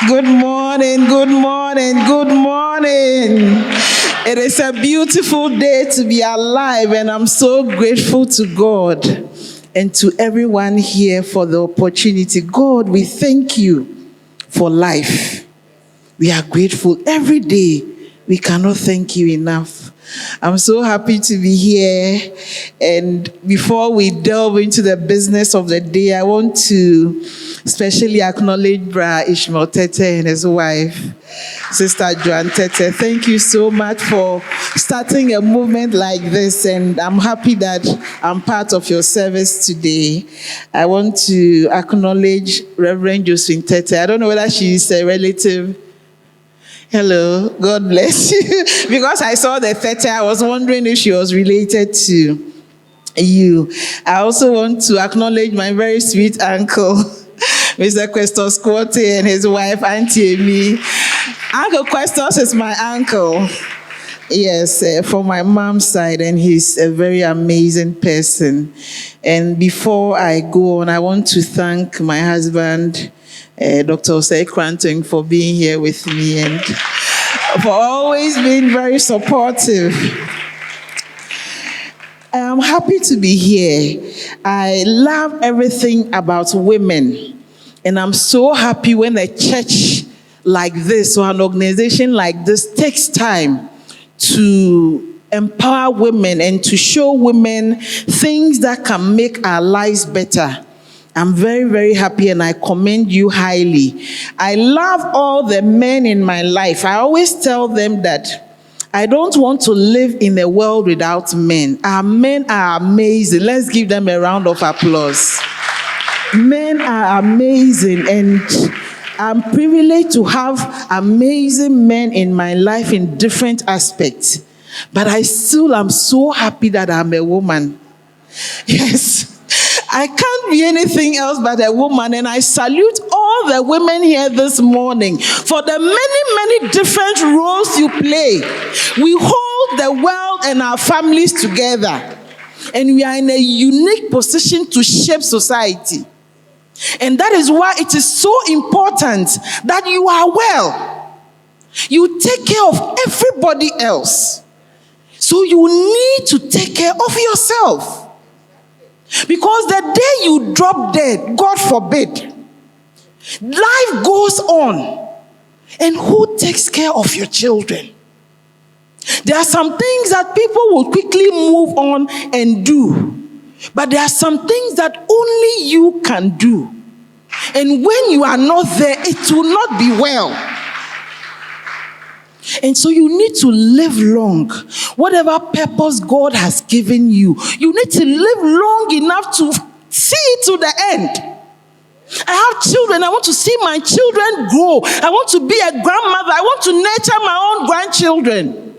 Good morning, good morning, good morning. It is a beautiful day to be alive, and I'm so grateful to God and to everyone here for the opportunity. God, we thank you for life. We are grateful every day. We cannot thank you enough. I'm so happy to be here. And before we delve into the business of the day, I want to especially acknowledge Bra Ishmael Tete and his wife, Sister Joan Tete. Thank you so much for starting a movement like this, and I'm happy that I'm part of your service today. I want to acknowledge Reverend Josephine Tete. I don't know whether she's a relative. Hello, God bless you. Because I saw the Tete, I was wondering if she was related to you. I also want to acknowledge my very sweet uncle, Mr. Questos Quote, and his wife, Auntie Amy. Uncle Questos is my uncle. Yes, from my mom's side, and he's a very amazing person. And before I go on, I want to thank my husband, Dr. Osei, for being here with me and for always being very supportive. I am happy to be here. I love everything about women, and I'm so happy when a church like this or an organization like this takes time to empower women and to show women things that can make our lives better. I'm very, very happy, and I commend you highly. I love all the men in my life. I always tell them that I don't want to live in a world without men. Our men are amazing. Let's give them a round of applause. Men are amazing, and I'm privileged to have amazing men in my life in different aspects. But I still am so happy that I'm a woman. Yes. I can't be anything else but a woman, and I salute all the women here this morning for the many, many different roles you play. We hold the world and our families together, and we are in a unique position to shape society. And that is why it is so important that you are well. You take care of everybody else. So you need to take care of yourself. Because the day you drop dead, God forbid, life goes on. And who takes care of your children? There are some things that people will quickly move on and do. But there are some things that only you can do. And when you are not there, it will not be well. And so you need to live long. Whatever purpose God has given you, you need to live long enough to see it to the end. I have children. I want to see my children grow. I want to be a grandmother. I want to nurture my own grandchildren.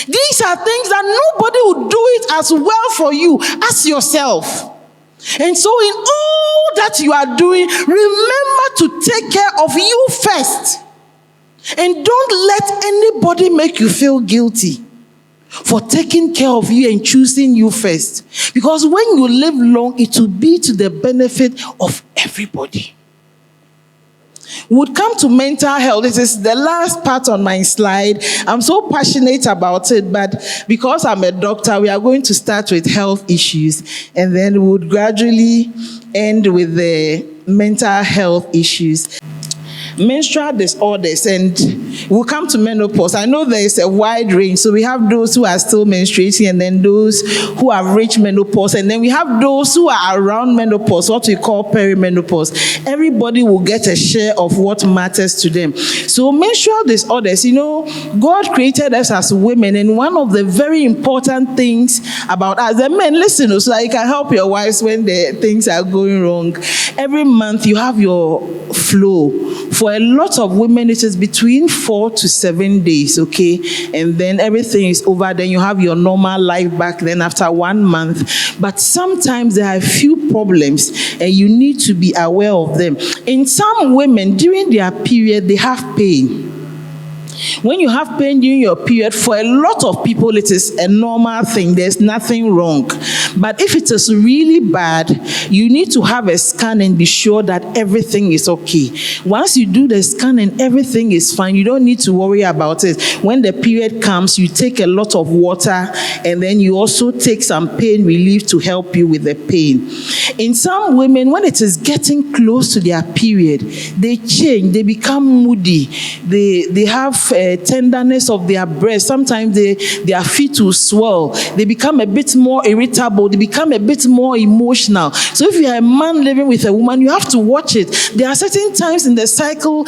These are things that nobody will do it as well for you as yourself. And so in all that you are doing, remember to take care of you first. And don't let anybody make you feel guilty for taking care of you and choosing you first. Because when you live long, it will be to the benefit of everybody. We'll come to mental health. This is the last part on my slide. I'm so passionate about it, but because I'm a doctor, we are going to start with health issues, and then we would gradually end with the mental health issues. Menstrual disorders, and we'll come to menopause. I know there is a wide range, so we have those who are still menstruating, and then those who have reached menopause, and then we have those who are around menopause, what we call perimenopause. Everybody will get a share of what matters to them. So menstrual disorders, God created us as women, and one of the very important things about us, the men, listen, so that you can help your wives when the things are going wrong. Every month you have your flow. For a lot of women, it is between 4 to 7 days, okay? And then everything is over. Then you have your normal life back then after 1 month. But sometimes there are a few problems, and you need to be aware of them. In some women, during their period, they have pain. When you have pain during your period, for a lot of people, it is a normal thing. There's nothing wrong. But if it is really bad, you need to have a scan and be sure that everything is okay. Once you do the scan and everything is fine, you don't need to worry about it. When the period comes, you take a lot of water, and then you also take some pain relief to help you with the pain. In some women, when it is getting close to their period, they change, they become moody, they have tenderness of their breast. Sometimes their feet will swell, they become a bit more irritable, they become a bit more emotional. So if you are a man living with a woman, you have to watch it. There are certain times in the cycle,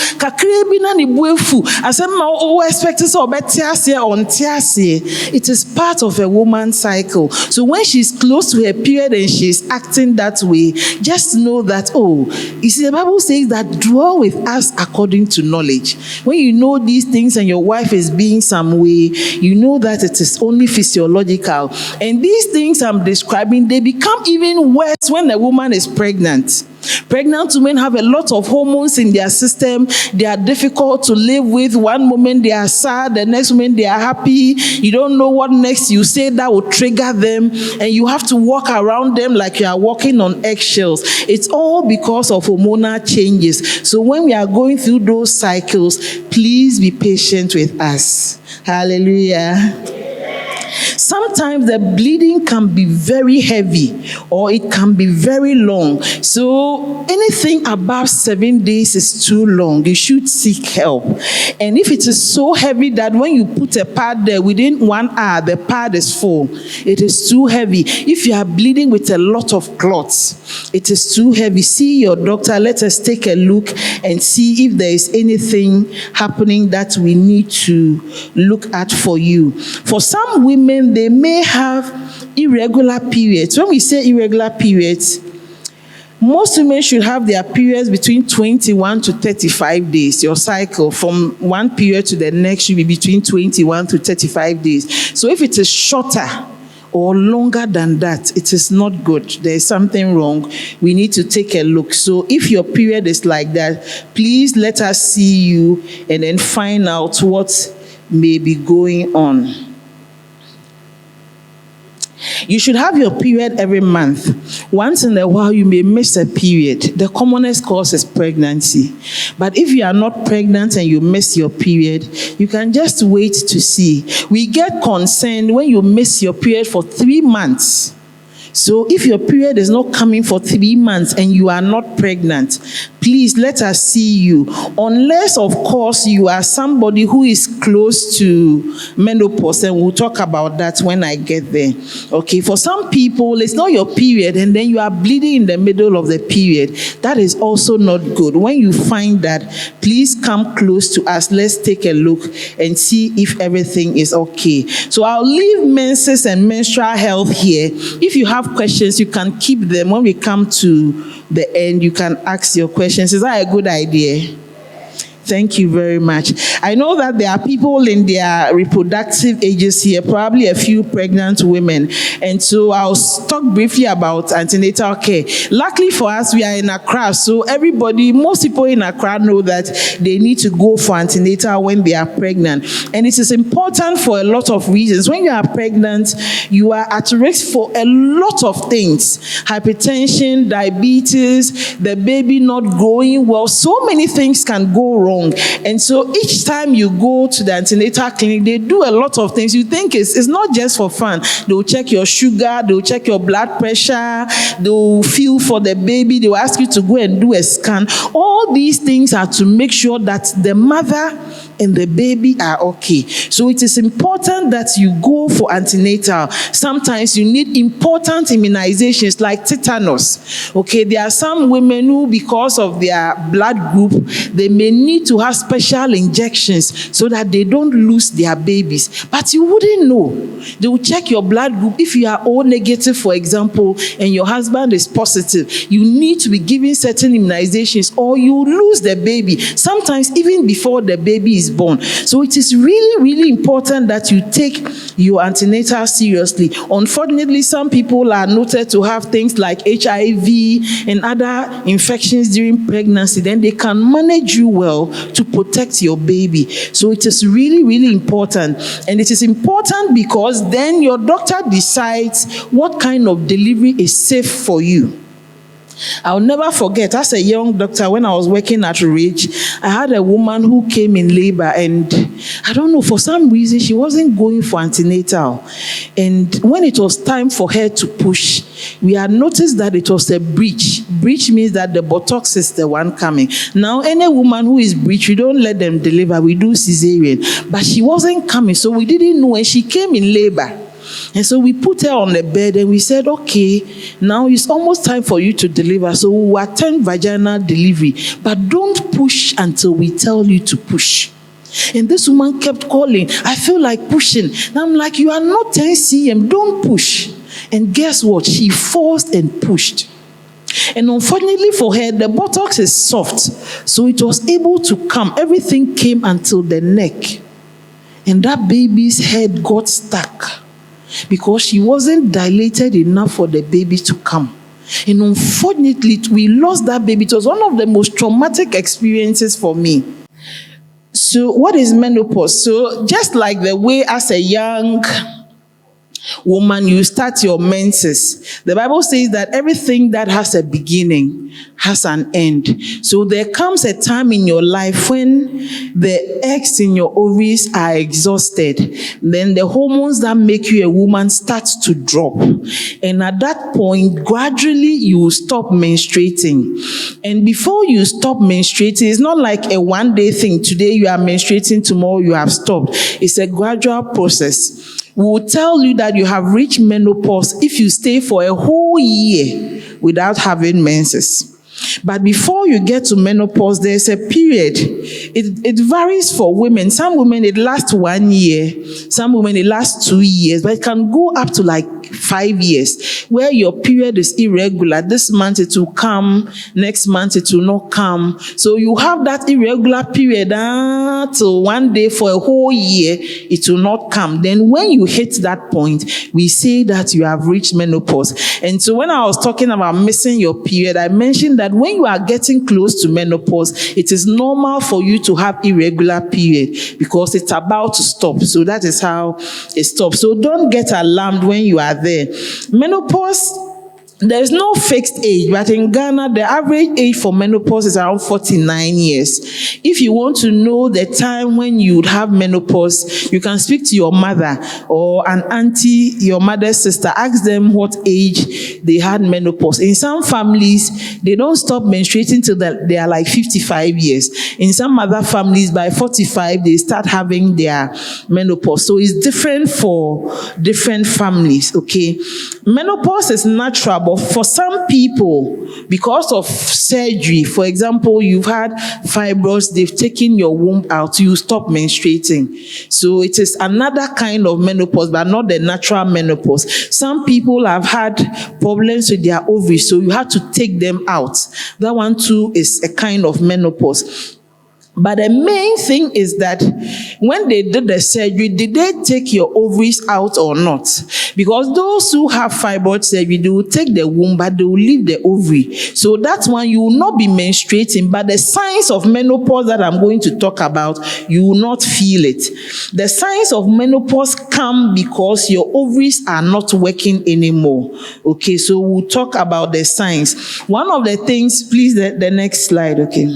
it is part of a woman's cycle. So when she's close to her period and she's acting that way, just know that, oh, you see, the Bible says that dwell with us according to knowledge. When you know these things and your wife is being some way, you know that it is only physiological. And these things I'm describing, they become even worse when a woman is pregnant. Pregnant women have a lot of hormones in their system. They are difficult to live with. One moment they are sad, the next moment they are happy. You don't know what next you say that will trigger them, and you have to walk around them like you are walking on eggshells. It's all because of hormonal changes. So when we are going through those cycles, please be patient with us. Hallelujah. Sometimes the bleeding can be very heavy or it can be very long. So anything above 7 days is too long. You should seek help. And if it is so heavy that when you put a pad there, within 1 hour, the pad is full, it is too heavy. If you are bleeding with a lot of clots, it is too heavy. See your doctor. Let us take a look and see if there is anything happening that we need to look at for you. For some women, they may have irregular periods. When we say irregular periods, most women should have their periods between 21 to 35 days. Your cycle from one period to the next should be between 21 to 35 days. So if it is shorter or longer than that, it is not good. There is something wrong. We need to take a look. So if your period is like that, please let us see you and then find out what may be going on. You should have your period every month. Once in a while, you may miss a period. The commonest cause is pregnancy. But if you are not pregnant and you miss your period, you can just wait to see. We get concerned when you miss your period for 3 months. So if your period is not coming for 3 months and you are not pregnant, please let us see you. Unless, of course, you are somebody who is close to menopause, and we'll talk about that when I get there. Okay, for some people, it's not your period and then you are bleeding in the middle of the period. That is also not good. When you find that, please come close to us. Let's take a look and see if everything is okay. So I'll leave menses and menstrual health here. If you have questions, you can keep them. When we come to the end, you can ask your questions. Is that a good idea? Thank you very much. I know that there are people in their reproductive ages here, probably a few pregnant women. And so I'll talk briefly about antenatal care. Luckily for us, we are in Accra. So most people in Accra know that they need to go for antenatal when they are pregnant. And it is important for a lot of reasons. When you are pregnant, you are at risk for a lot of things. Hypertension, diabetes, the baby not growing well. So many things can go wrong. And so each time you go to the antenatal clinic, they do a lot of things. You think it's not just for fun. They'll check your sugar, they'll check your blood pressure, they'll feel for the baby, they'll ask you to go and do a scan. All these things are to make sure that the mother and the baby are okay. So it is important that you go for antenatal. Sometimes you need important immunizations like tetanus. Okay, there are some women who, because of their blood group, they may need to have special injections so that they don't lose their babies. But you wouldn't know. They will check your blood group. If you are O negative, for example, and your husband is positive, you need to be given certain immunizations or you lose the baby. Sometimes even before the baby is born. So it is really, really important that you take your antenatal seriously. Unfortunately, some people are noted to have things like HIV and other infections during pregnancy. Then they can manage you well to protect your baby. So it is really, really important. And it is important because then your doctor decides what kind of delivery is safe for you. I'll never forget, as a young doctor, when I was working at Ridge, I had a woman who came in labor, and I don't know, for some reason, she wasn't going for antenatal. And when it was time for her to push, we had noticed that it was a breech. Breech means that the buttocks is the one coming. Now, any woman who is breech, we don't let them deliver, we do cesarean. But she wasn't coming, so we didn't know, and she came in labor. And so we put her on the bed and we said, okay, now it's almost time for you to deliver. So we'll attend vaginal delivery, but don't push until we tell you to push. And this woman kept calling, I feel like pushing. And I'm like, you are not 10 cm, don't push. And guess what? She forced and pushed. And unfortunately for her, the buttocks is soft. So it was able to come. Everything came until the neck. And that baby's head got stuck, because she wasn't dilated enough for the baby to come. And unfortunately, we lost that baby. It was one of the most traumatic experiences for me. So what is menopause? So just like the way as a young woman you start your menses, the Bible says that everything that has a beginning has an end. So there comes a time in your life when the eggs in your ovaries are exhausted. Then the hormones that make you a woman start to drop. And at that point, gradually you will stop menstruating. And before you stop menstruating, it's not like a one-day thing. Today you are menstruating, tomorrow you have stopped. It's a gradual process. We will tell you that you have reached menopause if you stay for a whole year without having menses. But before you get to menopause, there's a period. It varies for women. Some women, it lasts 1 year. Some women, it lasts 2 years. But it can go up to like 5 years, where your period is irregular. This month it will come, next month it will not come. So you have that irregular period till one day for a whole year, it will not come. Then when you hit that point, we say that you have reached menopause. And so when I was talking about missing your period, I mentioned that when you are getting close to menopause, it is normal for you to have irregular period because it's about to stop. So that is how it stops. So don't get alarmed when you are there. Menopause, there is no fixed age, but in Ghana, the average age for menopause is around 49 years. If you want to know the time when you would have menopause, you can speak to your mother or an auntie, your mother's sister. Ask them what age they had menopause. In some families, they don't stop menstruating till they are like 55 years. In some other families, by 45, they start having their menopause. So it's different for different families, okay? Menopause is natural, but for some people, because of surgery, for example, you've had fibroids, they've taken your womb out, you stop menstruating. So it is another kind of menopause, but not the natural menopause. Some people have had problems with their ovaries, so you have to take them out. That one too is a kind of menopause. But the main thing is that when they did the surgery, did they take your ovaries out or not? Because those who have fibroid surgery, they will take the womb, but they will leave the ovary. So that's why you will not be menstruating, but the signs of menopause that I'm going to talk about, you will not feel it. The signs of menopause come because your ovaries are not working anymore. Okay, so we'll talk about the signs. One of the things, please, the next slide, okay.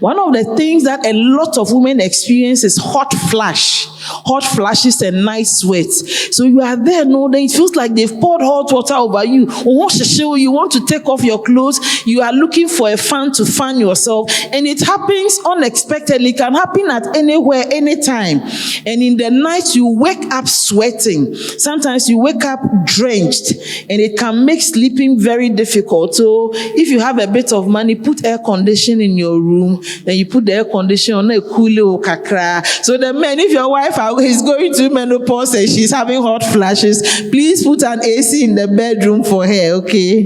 One of the things that a lot of women experience is hot flashes and night sweats. So you are there, no, then it feels like they've poured hot water over you. You want to take off your clothes, you are looking for a fan to fan yourself, and it happens unexpectedly. It can happen at anywhere, anytime. And in the night, you wake up sweating. Sometimes you wake up drenched, and it can make sleeping very difficult. So if you have a bit of money, put air conditioning in your room. Then you put the air conditioner on a cool kakra. So the men, if your wife is going through menopause and she's having hot flashes, please put an AC in the bedroom for her, okay?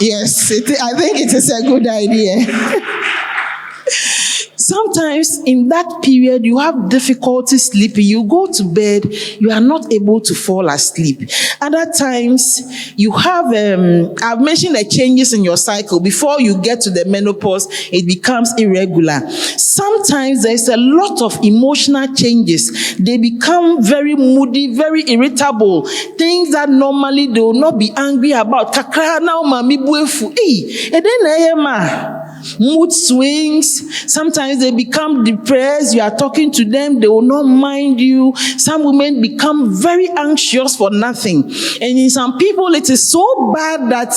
Yes, I think it is a good idea. Sometimes in that period, you have difficulty sleeping. You go to bed, you are not able to fall asleep. Other times, you have, I've mentioned the changes in your cycle. Before you get to the menopause, it becomes irregular. Sometimes there's a lot of emotional changes. They become very moody, very irritable. Things that normally they will not be angry about. Kakra now mami buefu. Mood swings. Sometimes they become depressed. You are talking to them, they will not mind you. Some women become very anxious for nothing. And in some people, it is so bad that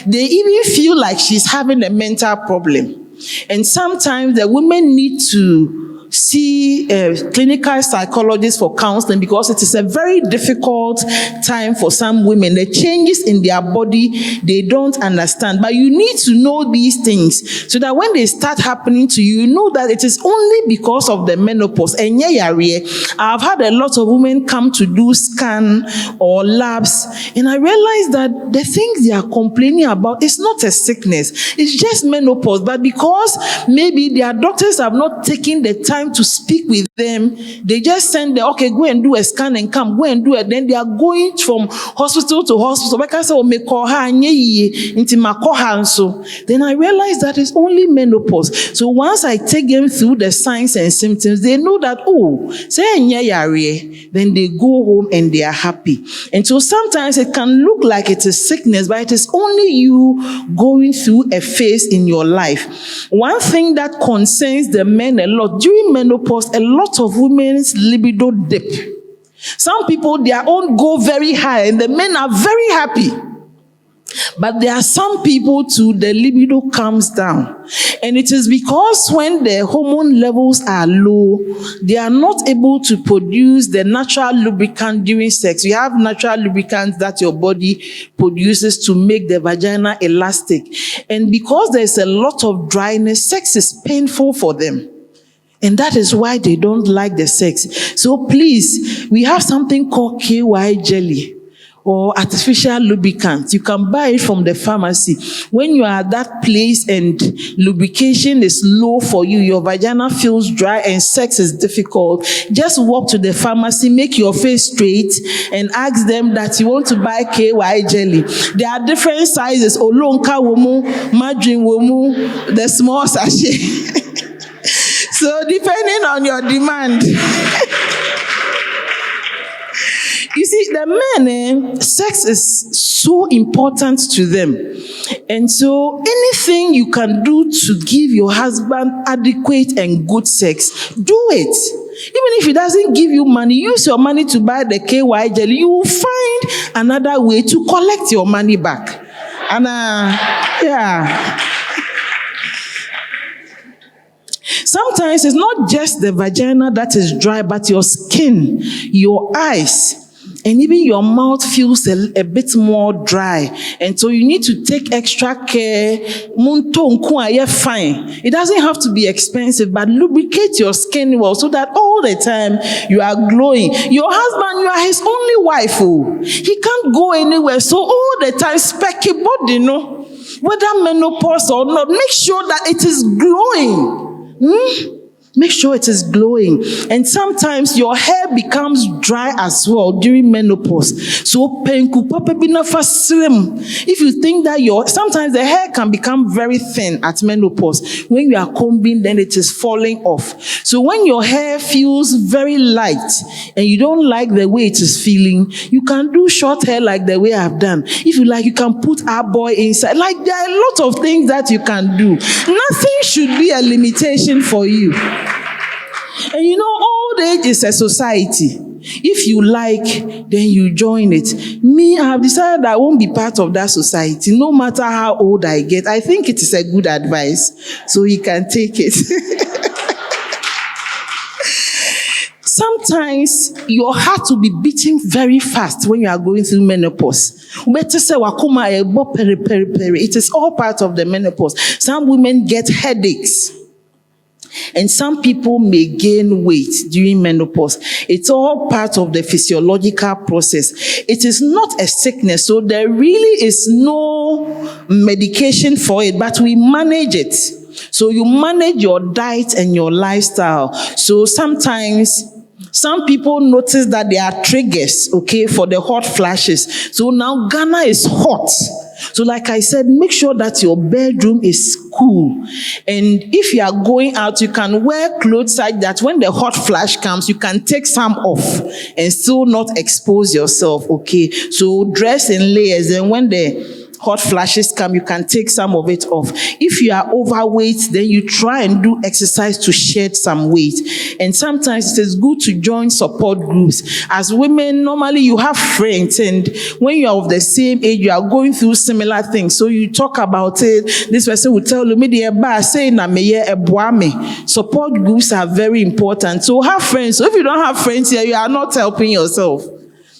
they even feel like she's having a mental problem. And sometimes the women need to see a clinical psychologist for counseling, because it is a very difficult time for some women. The changes in their body, they don't understand. But you need to know these things so that when they start happening to you, you know that it is only because of the menopause. And I've had a lot of women come to do scan or labs, and I realized that the things they are complaining about is not a sickness. It's just menopause. But because maybe their doctors have not taken the time to speak with them, they just send them, okay, go and do a scan and come, go and do it. Then they are going from hospital to hospital. Then I realized that it's only menopause. So once I take them through the signs and symptoms, they know that, then they go home and they are happy. And so sometimes it can look like it is sickness, but it is only you going through a phase in your life. One thing that concerns the men a lot, during menopause, a lot of women's libido dip. Some people, their own go very high and the men are very happy. But there are some people too, the libido comes down. And it is because when the hormone levels are low, they are not able to produce the natural lubricant during sex. You have natural lubricants that your body produces to make the vagina elastic. And because there's a lot of dryness, sex is painful for them. And that is why they don't like the sex. So please, we have something called KY jelly or artificial lubricant. You can buy it from the pharmacy. When you are at that place and lubrication is low for you, your vagina feels dry and sex is difficult, just walk to the pharmacy, make your face straight and ask them that you want to buy KY jelly. There are different sizes. Olonka womu, margarine womu, the small sachet. So depending on your demand. You see, the men, sex is so important to them. And so anything you can do to give your husband adequate and good sex, do it. Even if he doesn't give you money, use your money to buy the KY jelly. You will find another way to collect your money back. And sometimes it's not just the vagina that is dry, but your skin, your eyes, and even your mouth feels a bit more dry. And so you need to take extra care. Fine. It doesn't have to be expensive, but lubricate your skin well so that all the time you are glowing. Your husband, you are his only wife. Oh. He can't go anywhere. So all the time, specky body, whether menopause or not, make sure that it is glowing. Make sure it is glowing. And sometimes your hair becomes dry as well during menopause. So if you think that sometimes the hair can become very thin at menopause. When you are combing, then it is falling off. So when your hair feels very light and you don't like the way it is feeling, you can do short hair like the way I've done. If you like, you can put our boy inside. Like, there are a lot of things that you can do. Nothing should be a limitation for you. And old age is a society. If you like, then you join it. Me, I have decided I won't be part of that society, no matter how old I get. I think it is a good advice, so you can take it. Sometimes your heart will be beating very fast when you are going through menopause. It is all part of the menopause. Some women get headaches. And some people may gain weight during menopause. It's all part of the physiological process. It is not a sickness, so there really is no medication for it, but we manage it. So you manage your diet and your lifestyle. So sometimes some people notice that there are triggers, okay, for the hot flashes. So now Ghana is hot. So like I said, make sure that your bedroom is cool. And if you are going out, you can wear clothes like that when the hot flash comes, you can take some off and still not expose yourself, okay? So dress in layers, and when the hot flashes come, you can take some of it off. If you are overweight, then you try and do exercise to shed some weight. And sometimes it is good to join support groups. As women, normally you have friends, and when you are of the same age, you are going through similar things. So you talk about it. This person will tell you, support groups are very important. So have friends. So if you don't have friends here, you are not helping yourself.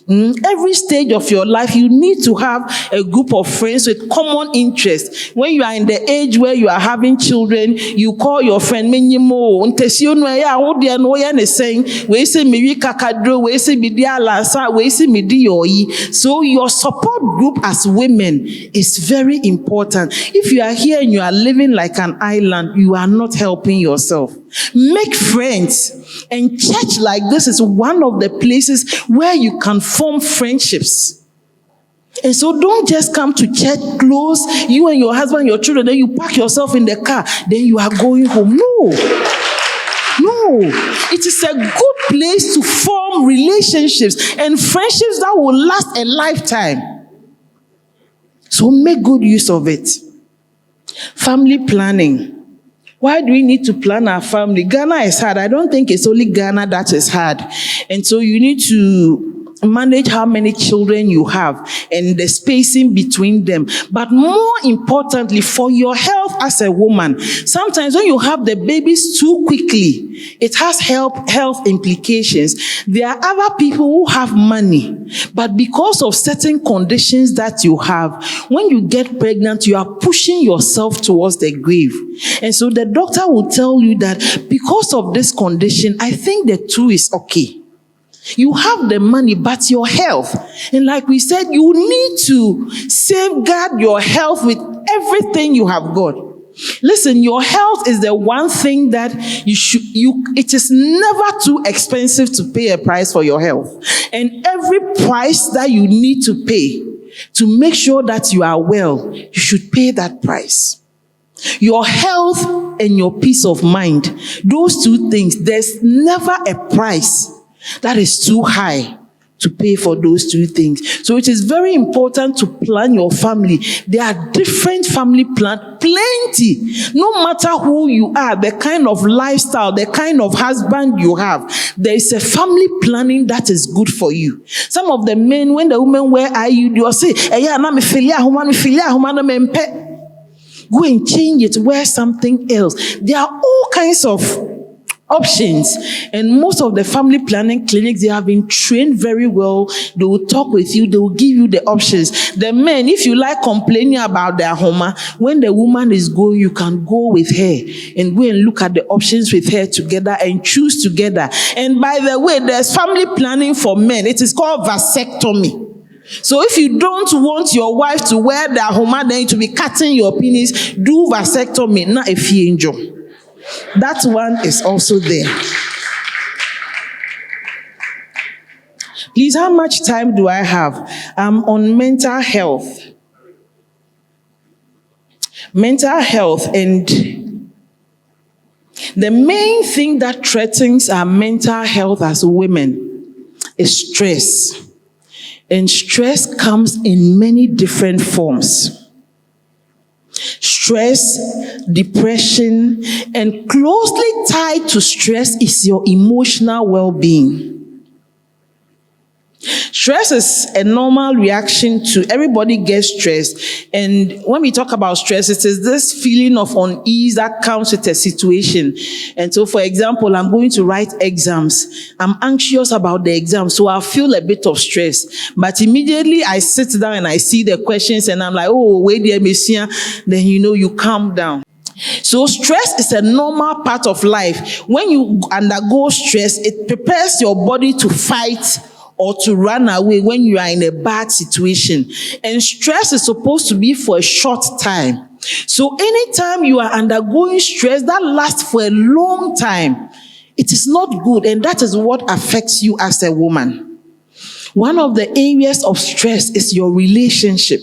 Every stage of your life, you need to have a group of friends with common interests. When you are in the age where you are having children, you call your friend, so your support group as women is very important. If you are here and you are living like an island, you are not helping yourself. Make friends, and church like this is one of the places where you can form friendships. And so don't just come to church close, you and your husband, your children, then you park yourself in the car, then you are going home. No, it is a good place to form relationships and friendships that will last a lifetime. So make good use of it. Family planning. Why do we need to plan our family? Ghana is hard. I don't think it's only Ghana that is hard. And so you need to manage how many children you have and the spacing between them. But more importantly, for your health as a woman, sometimes when you have the babies too quickly, it has health implications. There are other people who have money, but because of certain conditions that you have, when you get pregnant, you are pushing yourself towards the grave. And so the doctor will tell you that because of this condition, I think the two is okay. You have the money, but your health. And like we said, you need to safeguard your health with everything you have got. Listen, your health is the one thing that it is never too expensive to pay a price for your health. And every price that you need to pay to make sure that you are well, you should pay that price. Your health and your peace of mind, those two things, there's never a price that is too high to pay for those two things. So it is very important to plan your family. There are different family plans, plenty. No matter who you are, the kind of lifestyle, the kind of husband you have, there is a family planning that is good for you. Some of the men, when the women wear IUD, you'll say, go and change it, wear something else. There are all kinds of options, and most of the family planning clinics, they have been trained very well. They will talk with you, they will give you the options. The men, if you like complaining about their home, when the woman is going, you can go with her and go and look at the options with her together and choose together. And by the way, there's family planning for men. It is called vasectomy. So if you don't want your wife to wear their home, then to be cutting your penis, do vasectomy, not a fee angel. That one is also there. Please, how much time do I have? On mental health. Mental health, and the main thing that threatens our mental health as women is stress. And stress comes in many different forms. Stress, depression, and closely tied to stress is your emotional well-being. Stress is a normal reaction to everybody gets stressed. And when we talk about stress, it is this feeling of unease that comes with a situation. And so, for example, I'm going to write exams. I'm anxious about the exam, so I feel a bit of stress. But immediately I sit down and I see the questions and I'm like, oh, wait there, Messiah. Then you calm down. So stress is a normal part of life. When you undergo stress, it prepares your body to fight or to run away when you are in a bad situation. And stress is supposed to be for a short time. So anytime you are undergoing stress that lasts for a long time, it is not good, and that is what affects you as a woman. One of the areas of stress is your relationship.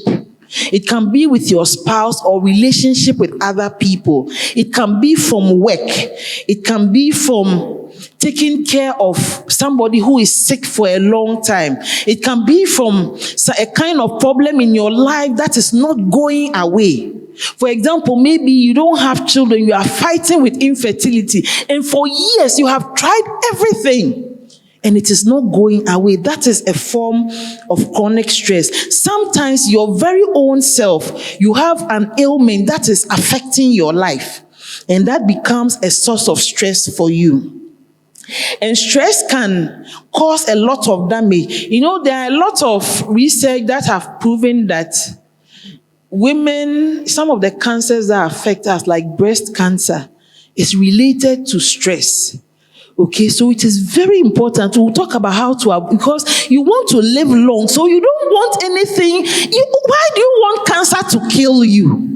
It can be with your spouse or relationship with other people. It can be from work. It can be from taking care of somebody who is sick for a long time. It can be from a kind of problem in your life that is not going away. For example, maybe you don't have children, you are fighting with infertility, and for years you have tried everything and it is not going away. That is a form of chronic stress. Sometimes your very own self, you have an ailment that is affecting your life, and that becomes a source of stress for you. And stress can cause a lot of damage. You know, there are a lot of research that have proven that women, some of the cancers that affect us, like breast cancer, is related to stress. Okay, so it is very important. We'll talk about how to, because you want to live long, so you don't want anything. Why do you want cancer to kill you?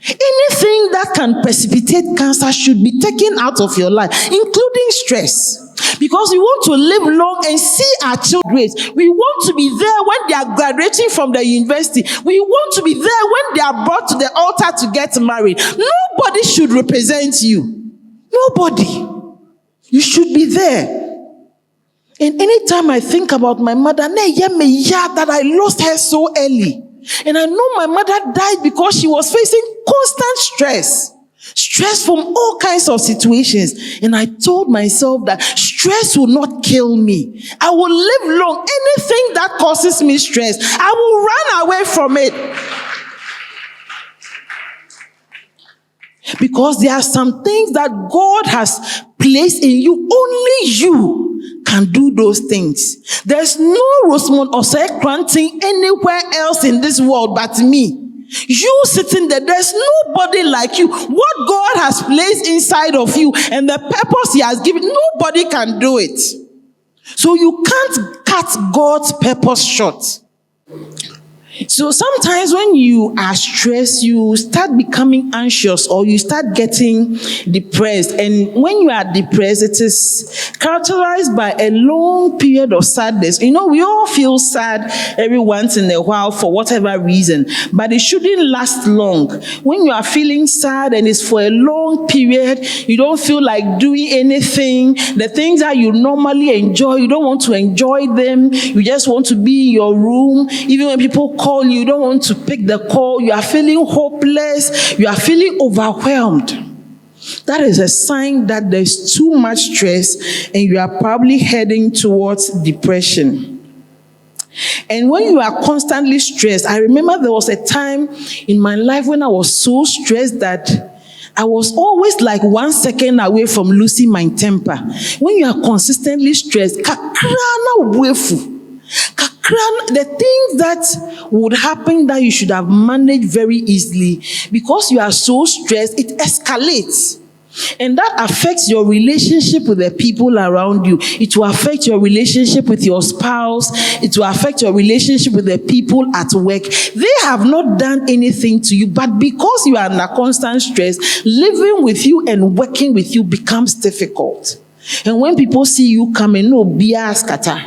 Anything that can precipitate cancer should be taken out of your life, including stress. Because we want to live long and see our children. We want to be there when they are graduating from the university. We want to be there when they are brought to the altar to get married. Nobody should represent you. Nobody. You should be there. And anytime I think about my mother, that I lost her so early. And I know my mother died because she was facing constant stress. Stress from all kinds of situations. And I told myself that stress will not kill me. I will live long. Anything that causes me stress, I will run away from it. Because there are some things that God has placed in you. Only you can do those things. There's no Rosemond Osei granting anywhere else in this world but me. You sitting there, there's nobody like you. What God has placed inside of you and the purpose He has given, nobody can do it. So you can't cut God's purpose short. So sometimes when you are stressed, you start becoming anxious or you start getting depressed. And when you are depressed, it is characterized by a long period of sadness. You know, we all feel sad every once in a while for whatever reason, but it shouldn't last long. When you are feeling sad and it's for a long period, you don't feel like doing anything. The things that you normally enjoy, you don't want to enjoy them. You just want to be in your room. Even when people call, you don't want to pick the call. You are feeling hopeless. You are feeling overwhelmed. That is a sign that there's too much stress and you are probably heading towards depression. And when you are constantly stressed, I remember there was a time in my life when I was so stressed that I was always like 1 second away from losing my temper. When you are consistently stressed, the things that would happen that you should have managed very easily, because you are so stressed, it escalates. And that affects your relationship with the people around you. It will affect your relationship with your spouse. It will affect your relationship with the people at work. They have not done anything to you, but because you are under constant stress, living with you and working with you becomes difficult. And when people see you coming, no, biya scatter.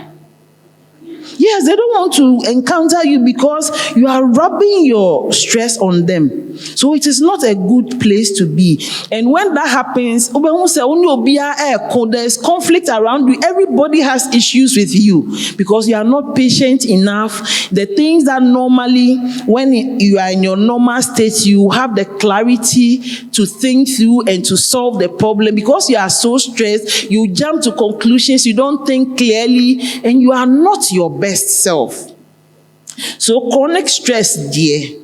Yes, they don't want to encounter you because you are rubbing your stress on them. So it is not a good place to be. And when that happens, there's conflict around you. Everybody has issues with you because you are not patient enough. The things that normally, when you are in your normal state, you have the clarity to think through and to solve the problem. Because you are so stressed, you jump to conclusions, you don't think clearly, and you are not your best self. So chronic stress, dear.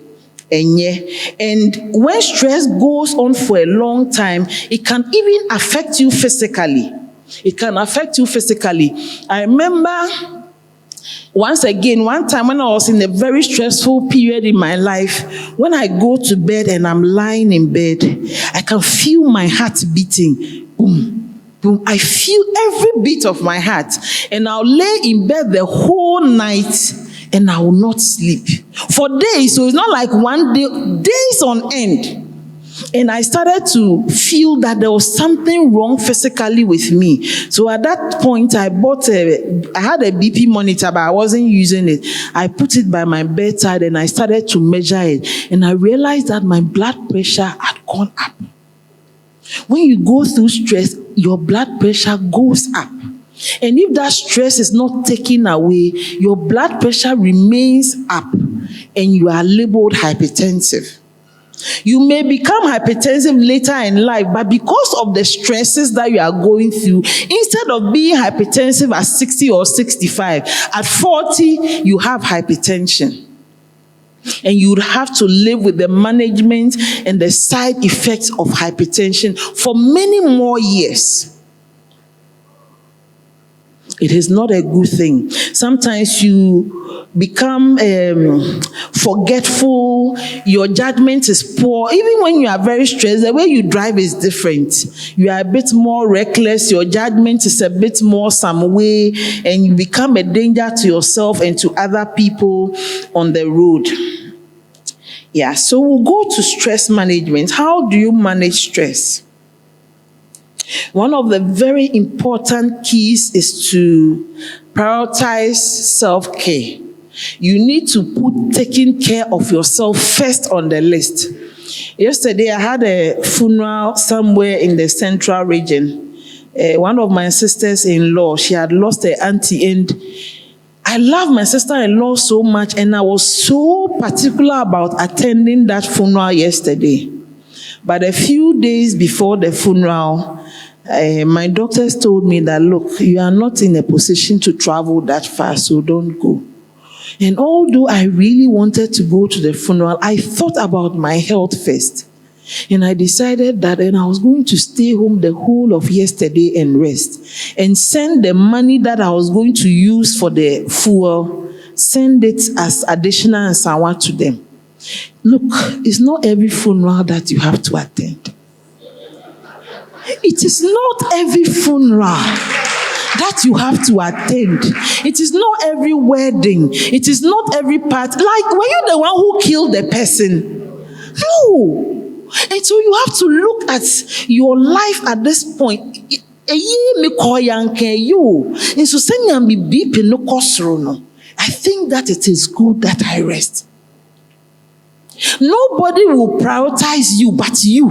And when stress goes on for a long time, it can even affect you physically. It can affect you physically. I remember once again, one time when I was in a very stressful period in my life, when I go to bed and I'm lying in bed, I can feel my heart beating. Boom, boom. I feel every beat of my heart. And I'll lay in bed the whole night and I will not sleep for days. So it's not like one day, days on end. And I started to feel that there was something wrong physically with me. So at that point, I had a BP monitor, but I wasn't using it. I put it by my bedside and I started to measure it. And I realized that my blood pressure had gone up. When you go through stress, your blood pressure goes up. And if that stress is not taken away, your blood pressure remains up and you are labeled hypertensive. You may become hypertensive later in life, but because of the stresses that you are going through, instead of being hypertensive at 60 or 65, at 40, you have hypertension. And you would have to live with the management and the side effects of hypertension for many more years. It is not a good thing. Sometimes you become forgetful, your judgment is poor. Even when you are very stressed, the way you drive is different. You are a bit more reckless, your judgment is a bit more some way, and you become a danger to yourself and to other people on the road. Yeah, so we'll go to stress management. How do you manage stress? One of the very important keys is to prioritize self-care. You need to put taking care of yourself first on the list. Yesterday, I had a funeral somewhere in the central region. One of my sisters-in-law, she had lost her auntie, and I love my sister-in-law so much, and I was so particular about attending that funeral yesterday. But a few days before the funeral, my doctors told me that, look, you are not in a position to travel that far, so don't go. And although I really wanted to go to the funeral, I thought about my health first. And I decided that I was going to stay home the whole of yesterday and rest. And send the money that I was going to use for the fuel, send it as additional and sawa to them. Look, it's not every funeral that you have to attend. It is not every funeral that you have to attend. It is not every wedding. It is not every part. Like, were you the one who killed the person? No. And so you have to look at your life at this point. I think that it is good that I rest. Nobody will prioritize you but you.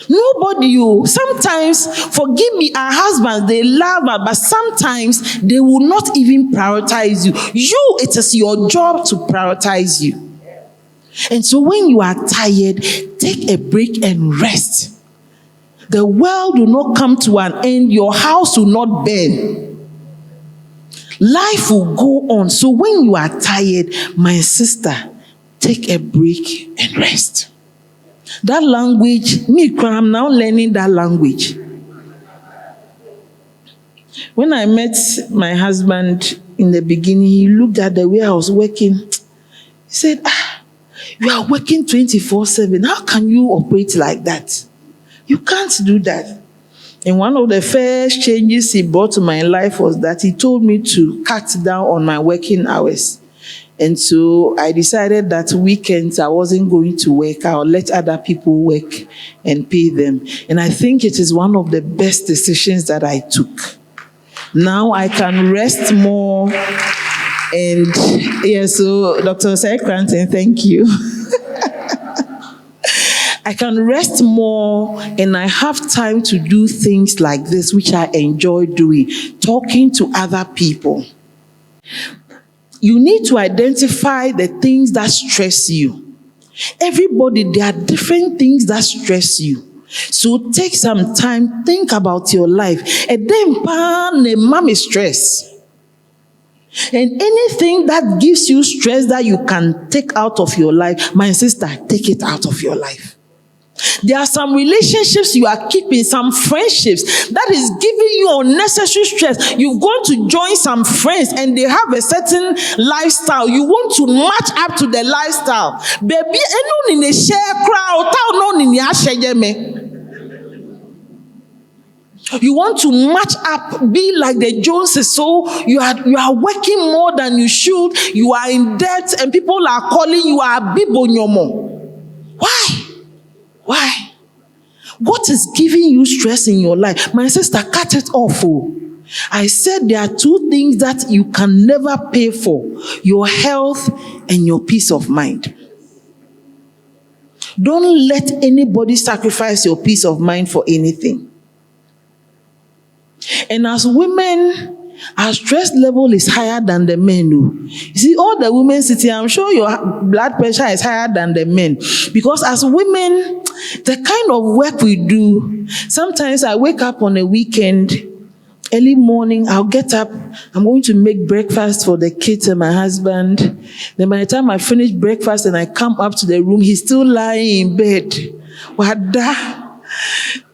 Nobody you. Sometimes, forgive me, our husbands, they love us, but sometimes they will not even prioritize you. You, it is your job to prioritize you. And so when you are tired, take a break and rest. The world will not come to an end. Your house will not burn. Life will go on. So when you are tired, my sister, take a break and rest. That language, I'm now learning that language. When I met my husband in the beginning, he looked at the way I was working. He said, you are working 24/7. How can you operate like that? You can't do that. And one of the first changes he brought to my life was that he told me to cut down on my working hours. And so I decided that weekends I wasn't going to work. I'll let other people work and pay them. And I think it is one of the best decisions that I took. Now I can rest more. And yeah, so Dr. Osei Cranton, thank you. I can rest more and I have time to do things like this, which I enjoy doing, talking to other people. You need to identify the things that stress you. Everybody, there are different things that stress you. So take some time, think about your life. And then, mommy stress. And anything that gives you stress that you can take out of your life, my sister, take it out of your life. There are some relationships you are keeping, some friendships that is giving you unnecessary stress. You've gone to join some friends and they have a certain lifestyle. You want to match up to the lifestyle. Baby, in a share crowd, You want to match up, be like the Joneses, so you are working more than you should, you are in debt, and people are calling you a bibonyomo. Why? What is giving you stress in your life? My sister, cut it off. I said there are two things that you can never pay for: your health and your peace of mind. Don't let anybody sacrifice your peace of mind for anything. And as women, our stress level is higher than the men. You see, all the women sitting, I'm sure your blood pressure is higher than the men. Because as women, the kind of work we do, sometimes I wake up on a weekend, early morning, I'll get up, I'm going to make breakfast for the kids and my husband. Then by the time I finish breakfast and I come up to the room, he's still lying in bed. Wada.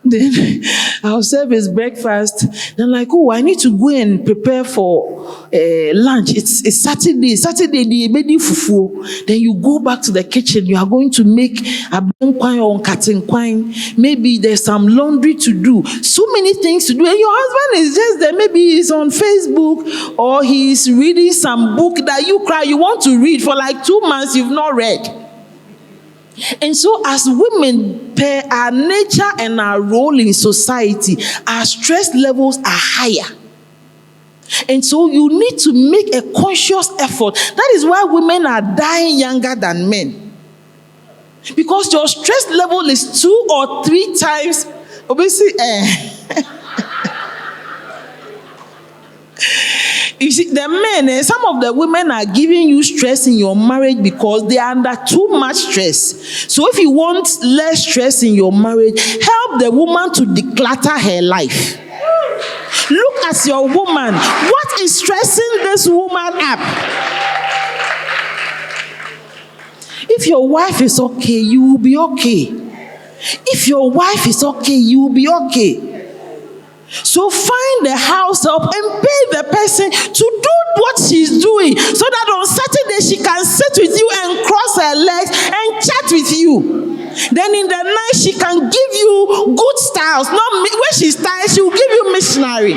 Then I'll serve his breakfast. Then I'm like, oh, I need to go and prepare for lunch. It's Saturday. The baby fufu. Then you go back to the kitchen. You are going to make a bankwine or cutting quine. Maybe there's some laundry to do. So many things to do. And your husband is just there. Maybe he's on Facebook or he's reading some book that you cry. You want to read for like 2 months. You've not read. And so as women, per our nature and our role in society, our stress levels are higher. And so you need to make a conscious effort. That is why women are dying younger than men. Because your stress level is 2 or 3 times, obviously, You see, the men, some of the women are giving you stress in your marriage because they are under too much stress. So if you want less stress in your marriage, help the woman to declutter her life. Look at your woman. What is stressing this woman up? If your wife is okay, you will be okay. If your wife is okay, you will be okay. So find the house help and pay the person to do what she's doing, so that on Saturday she can sit with you and cross her legs and chat with you. Then in the night she can give you good styles. Not when she's tired, she will give you missionary.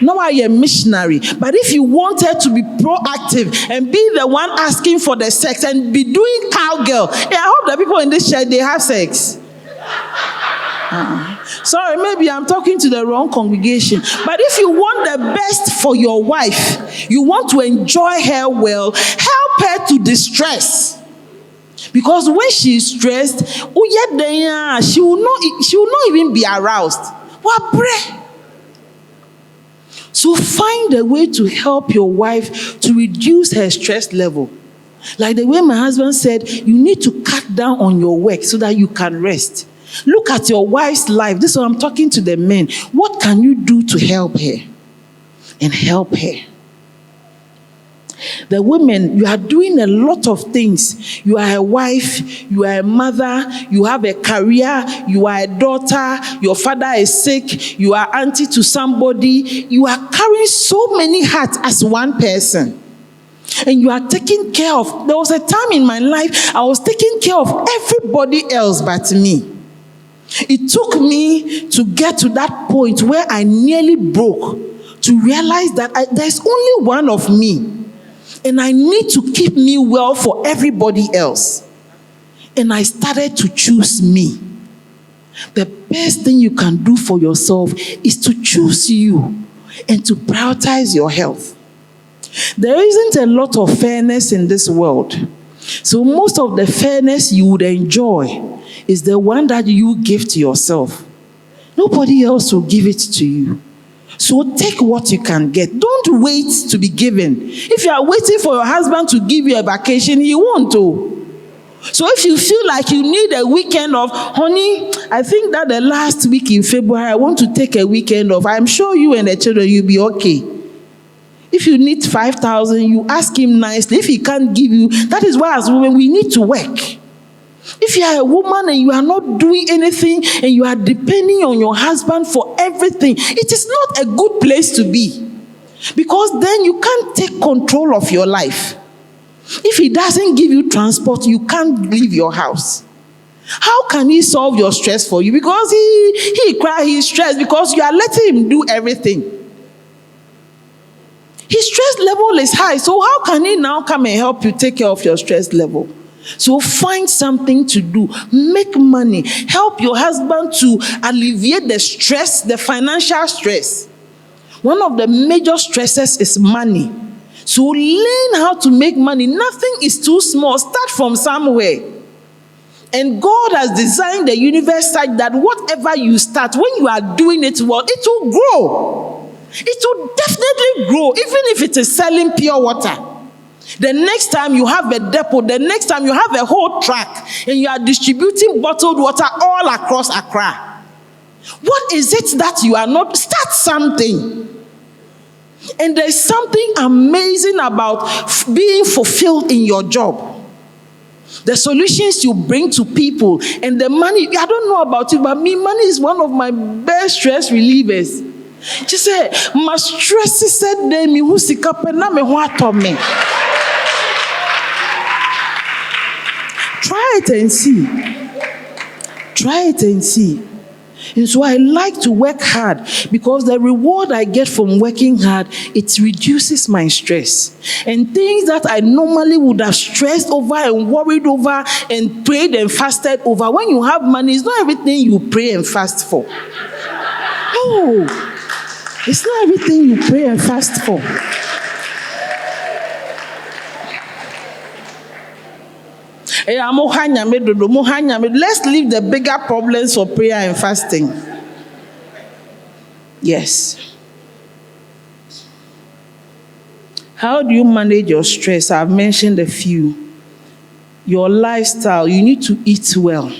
No, I am missionary. But if you want her to be proactive and be the one asking for the sex and be doing cowgirl, I hope the people in this church, they have sex. Sorry, maybe I'm talking to the wrong congregation. But if you want the best for your wife, you want to enjoy her well, help her to distress. Because when she is stressed, she will not even be aroused. So find a way to help your wife to reduce her stress level. Like the way my husband said, you need to cut down on your work so that you can rest. Look at your wife's life. This is what I'm talking to the men. What can you do to help her? And help her. The women, you are doing a lot of things. You are a wife, you are a mother, you have a career, you are a daughter, your father is sick, you are auntie to somebody. You are carrying so many hats as one person. And you are taking care of, there was a time in my life I was taking care of everybody else but me. It took me to get to that point where I nearly broke, to realize that there's only one of me. And I need to keep me well for everybody else. And I started to choose me. The best thing you can do for yourself is to choose you and to prioritize your health. There isn't a lot of fairness in this world. So most of the fairness you would enjoy is the one that you give to yourself. Nobody else will give it to you. So take what you can get. Don't wait to be given. If you are waiting for your husband to give you a vacation, he won't. So if you feel like you need a weekend off, honey, I think that the last week in February, I want to take a weekend off. I'm sure you and the children, you'll be okay. If you need 5,000, you ask him nicely. If he can't give you, that is why as women, we need to work. If you are a woman and you are not doing anything and you are depending on your husband for everything, it is not a good place to be. Because then you can't take control of your life. If he doesn't give you transport, you can't leave your house. How can he solve your stress for you? Because he cry, he's stressed because you are letting him do everything. His stress level is high, so how can he now come and help you take care of your stress level? So find something to do, make money, help your husband to alleviate the stress, the financial stress. One of the major stresses is money. So learn how to make money. Nothing is too small. Start from somewhere. And God has designed the universe such that whatever you start, when you are doing it well, it will grow. It will definitely grow, even if it is selling pure water. The next time you have a depot, the next time you have a whole truck, and you are distributing bottled water all across Accra. What is it that you are not? Start something. And there's something amazing about being fulfilled in your job. The solutions you bring to people and the money, I don't know about you, but me, money is one of my best stress relievers. She said, my stress said, me who sick up and me what on me. Try it and see. Try it and see. And so I like to work hard because the reward I get from working hard, it reduces my stress. And things that I normally would have stressed over and worried over and prayed and fasted over, when you have money, it's not everything you pray and fast for. No, it's not everything you pray and fast for. Let's leave the bigger problems for prayer and fasting. Yes. How do you manage your stress? I've mentioned a few. Your lifestyle, you need to eat well.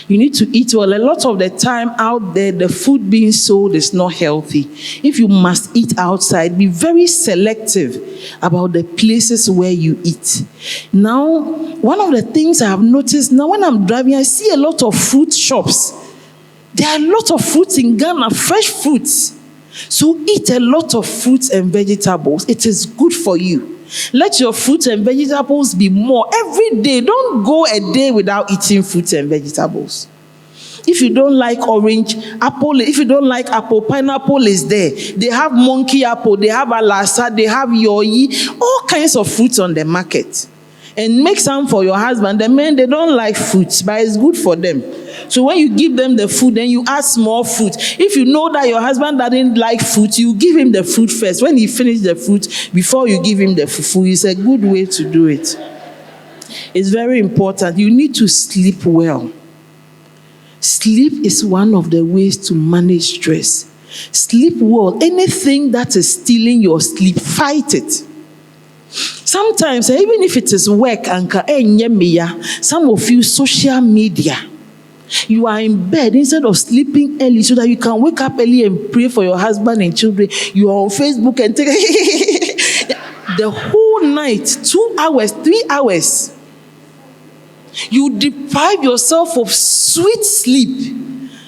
You need to eat well. A lot of the time out there, the food being sold is not healthy. If you must eat outside, be very selective about the places where you eat. Now, one of the things I have noticed, now when I'm driving, I see a lot of fruit shops. There are a lot of fruits in Ghana, fresh fruits. So eat a lot of fruits and vegetables. It is good for you. Let your fruits and vegetables be more every day. Don't go a day without eating fruits and vegetables. If you don't like orange, apple, if you don't like apple, pineapple is there. They have monkey apple, they have alasa, they have yoyi, all kinds of fruits on the market. And make some for your husband. The men, they don't like fruits, but it's good for them. So when you give them the food, then you add small fruit. If you know that your husband doesn't like fruit, you give him the fruit first. When he finishes the fruit, before you give him the fufu, it's a good way to do it. It's very important. You need to sleep well. Sleep is one of the ways to manage stress. Sleep well. Anything that is stealing your sleep, fight it. Sometimes, even if it is work, some of you, social media, you are in bed instead of sleeping early so that you can wake up early and pray for your husband and children. You are on Facebook and take the whole night, 2 hours, 3 hours. You deprive yourself of sweet sleep.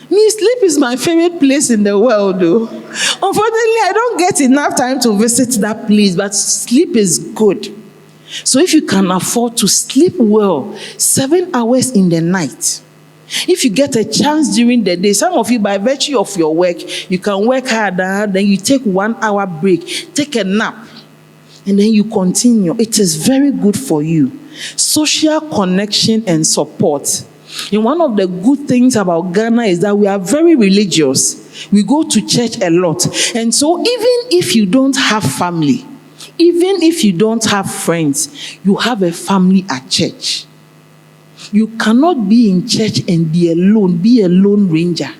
Me, sleep is my favorite place in the world, though. Unfortunately, I don't get enough time to visit that place, but sleep is good. So if you can afford to sleep well, 7 hours in the night. If you get a chance during the day, some of you, by virtue of your work, you can work harder, then you take 1 hour break, take a nap, and then you continue. It is very good for you. Social connection and support. And one of the good things about Ghana is that we are very religious. We go to church a lot. And so even if you don't have family, even if you don't have friends, you have a family at church. You cannot be in church and be a lone ranger.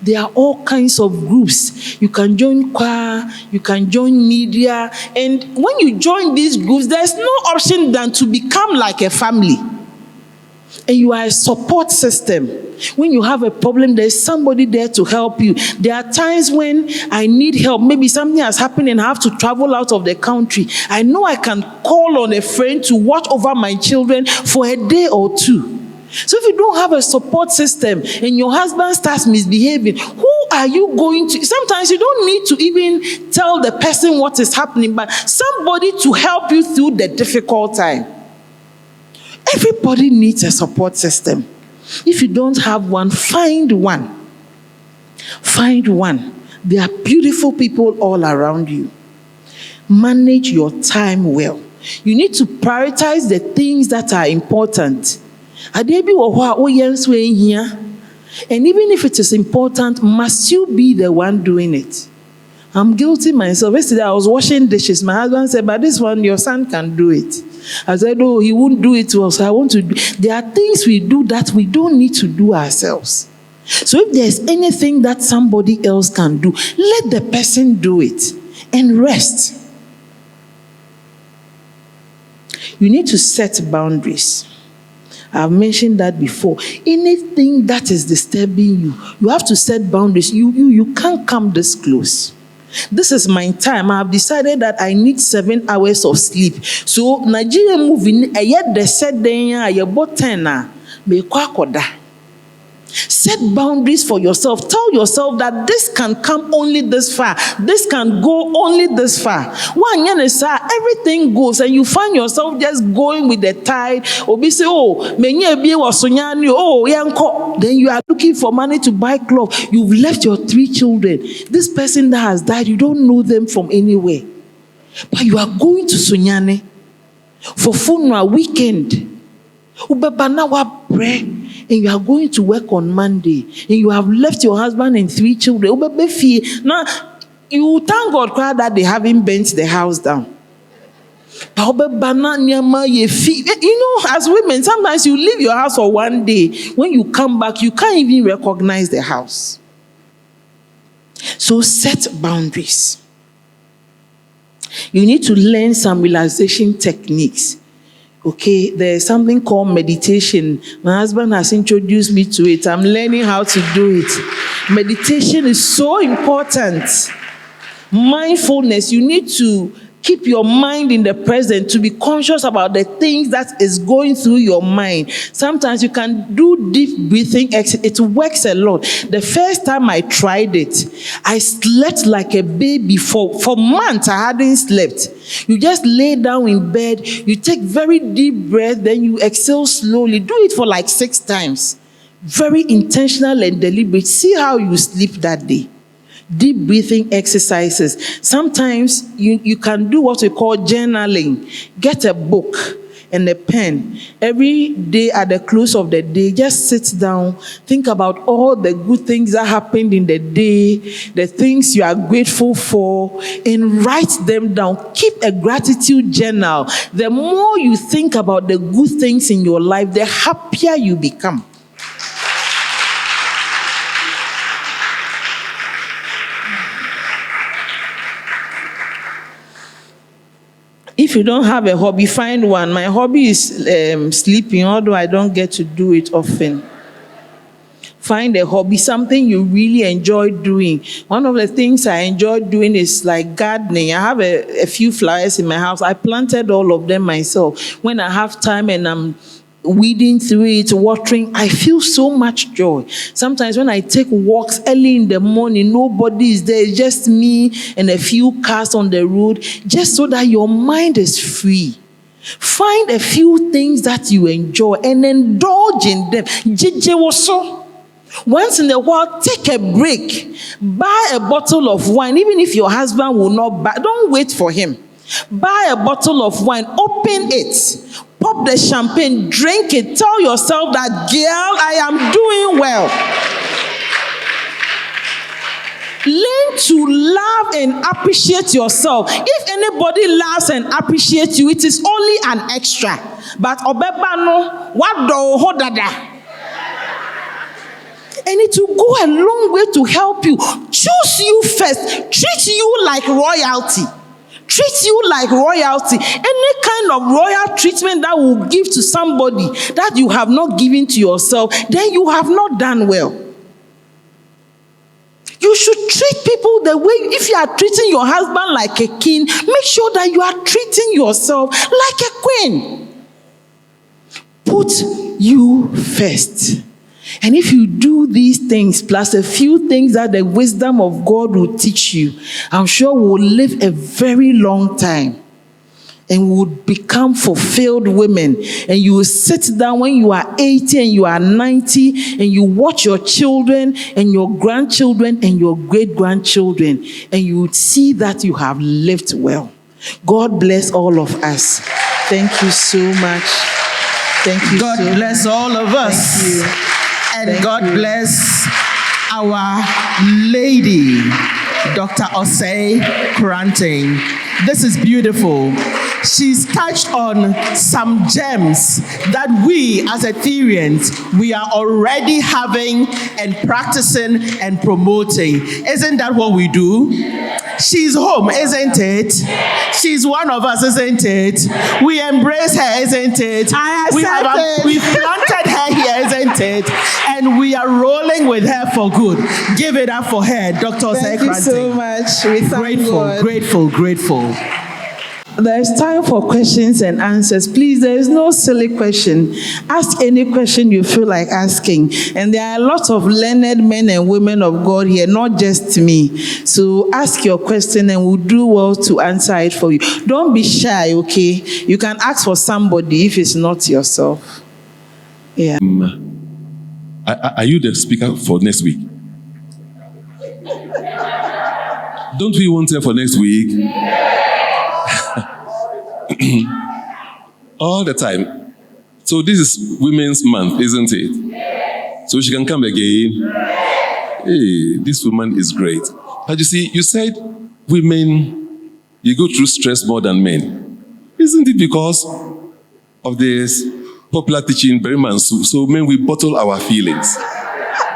There are all kinds of groups. You can join choir, you can join media. And when you join these groups, there's no option than to become like a family. And you are a support system. When you have a problem, there's somebody there to help you. There are times when I need help. Maybe something has happened and I have to travel out of the country. I know I can call on a friend to watch over my children for a day or two. So if you don't have a support system and your husband starts misbehaving, who are you going to? Sometimes you don't need to even tell the person what is happening, but somebody to help you through the difficult time. Everybody needs a support system. If you don't have one, find one. Find one. There are beautiful people all around you. Manage your time well. You need to prioritize the things that are important. And even if it is important, must you be the one doing it? I'm guilty myself. Yesterday I was washing dishes. My husband said, but this one, your son can do it. I said, oh, he won't do it well, so I want to do. There are things we do that we don't need to do ourselves. So if there's anything that somebody else can do, let the person do it and rest. You need to set boundaries. I've mentioned that before. Anything that is disturbing you, you have to set boundaries. You can't come this close. This is my time. I have decided that I need 7 hours of sleep. So Nigerian movie, I yet the said I bought 10. Set boundaries for yourself. Tell yourself that this can come only this far. This can go only this far. Everything goes, and you find yourself just going with the tide. Then you are looking for money to buy clothes. You've left your 3 children. This person that has died, you don't know them from anywhere. But you are going to Sunyane for funeral weekend. And you are going to work on Monday, and you have left your husband and 3 children. Now, you thank God that they haven't burnt the house down. As women, sometimes you leave your house for one day. When you come back, you can't even recognize the house. So set boundaries. You need to learn some relaxation techniques. Okay, there's something called meditation. My husband has introduced me to it. I'm learning how to do it. Meditation is so important. Mindfulness, you need to keep your mind in the present, to be conscious about the things that is going through your mind. Sometimes you can do deep breathing. It works a lot. The first time I tried it, I slept like a baby. For months, I hadn't slept. You just lay down in bed, you take very deep breath, then you exhale slowly. Do it for like 6 times. Very intentional and deliberate. See how you sleep that day. Deep breathing exercises. Sometimes you can do what we call journaling. Get a book and a pen. Every day at the close of the day, just sit down, think about all the good things that happened in the day, the things you are grateful for, and write them down. Keep a gratitude journal. The more you think about the good things in your life, the happier you become. If you don't have a hobby, find one. My hobby is sleeping, although I don't get to do it often. Find a hobby, something you really enjoy doing. One of the things I enjoy doing is like gardening. I have a few flowers in my house. I planted all of them myself. When I have time and I'm weeding through it, watering, I feel so much joy. Sometimes when I take walks early in the morning, nobody is there, it's just me and a few cars on the road, just so that your mind is free. Find a few things that you enjoy and indulge in them. Once in a while, take a break. Buy a bottle of wine, even if your husband will not buy. Don't wait for him. Buy a bottle of wine, open it, pop the champagne, drink it, tell yourself that, girl, I am doing well. Learn to love and appreciate yourself. If anybody loves and appreciates you, it is only an extra. But obebano, what do hodada? And it will go a long way to help you. Choose you first. Treat you like royalty. Treat you like royalty. Any kind of royal treatment that will give to somebody that you have not given to yourself, then you have not done well. You should treat people the way, if you are treating your husband like a king, make sure that you are treating yourself like a queen. Put you first. And if you do these things, plus a few things that the wisdom of God will teach you, I'm sure we'll live a very long time. and would become fulfilled women. And you will sit down when you are 80 and you are 90, and you watch your children and your grandchildren and your great-grandchildren, and you would see that you have lived well. God bless all of us. Thank you so much. Thank you. God bless all of us. Thank you. And Thank God you. bless our lady, Dr. Osei Granting. This is beautiful. She's touched on some gems that we as Ethereans, we are already having and practicing and promoting. Isn't that what we do? She's home, isn't it? She's one of us, isn't it? We embrace her, isn't it? We've planted her here, isn't it? And we are rolling with her for good. Give it up for her, Dr. Osei Granting. Thank you so much. We thank God. Grateful. There's time for questions and answers. Please, there is no silly question. Ask any question you feel like asking. And there are a lot of learned men and women of God here, not just me. So ask your question and we'll do well to answer it for you. Don't be shy, okay? You can ask for somebody if it's not yourself. Yeah. Are you the speaker for next week? Don't we want her for next week? All the time. So this is Women's Month, isn't it? So she can come again. Hey, this woman is great. But you see, you said women, you go through stress more than men. Isn't it because of this popular teaching, Berryman? So men, we bottle our feelings.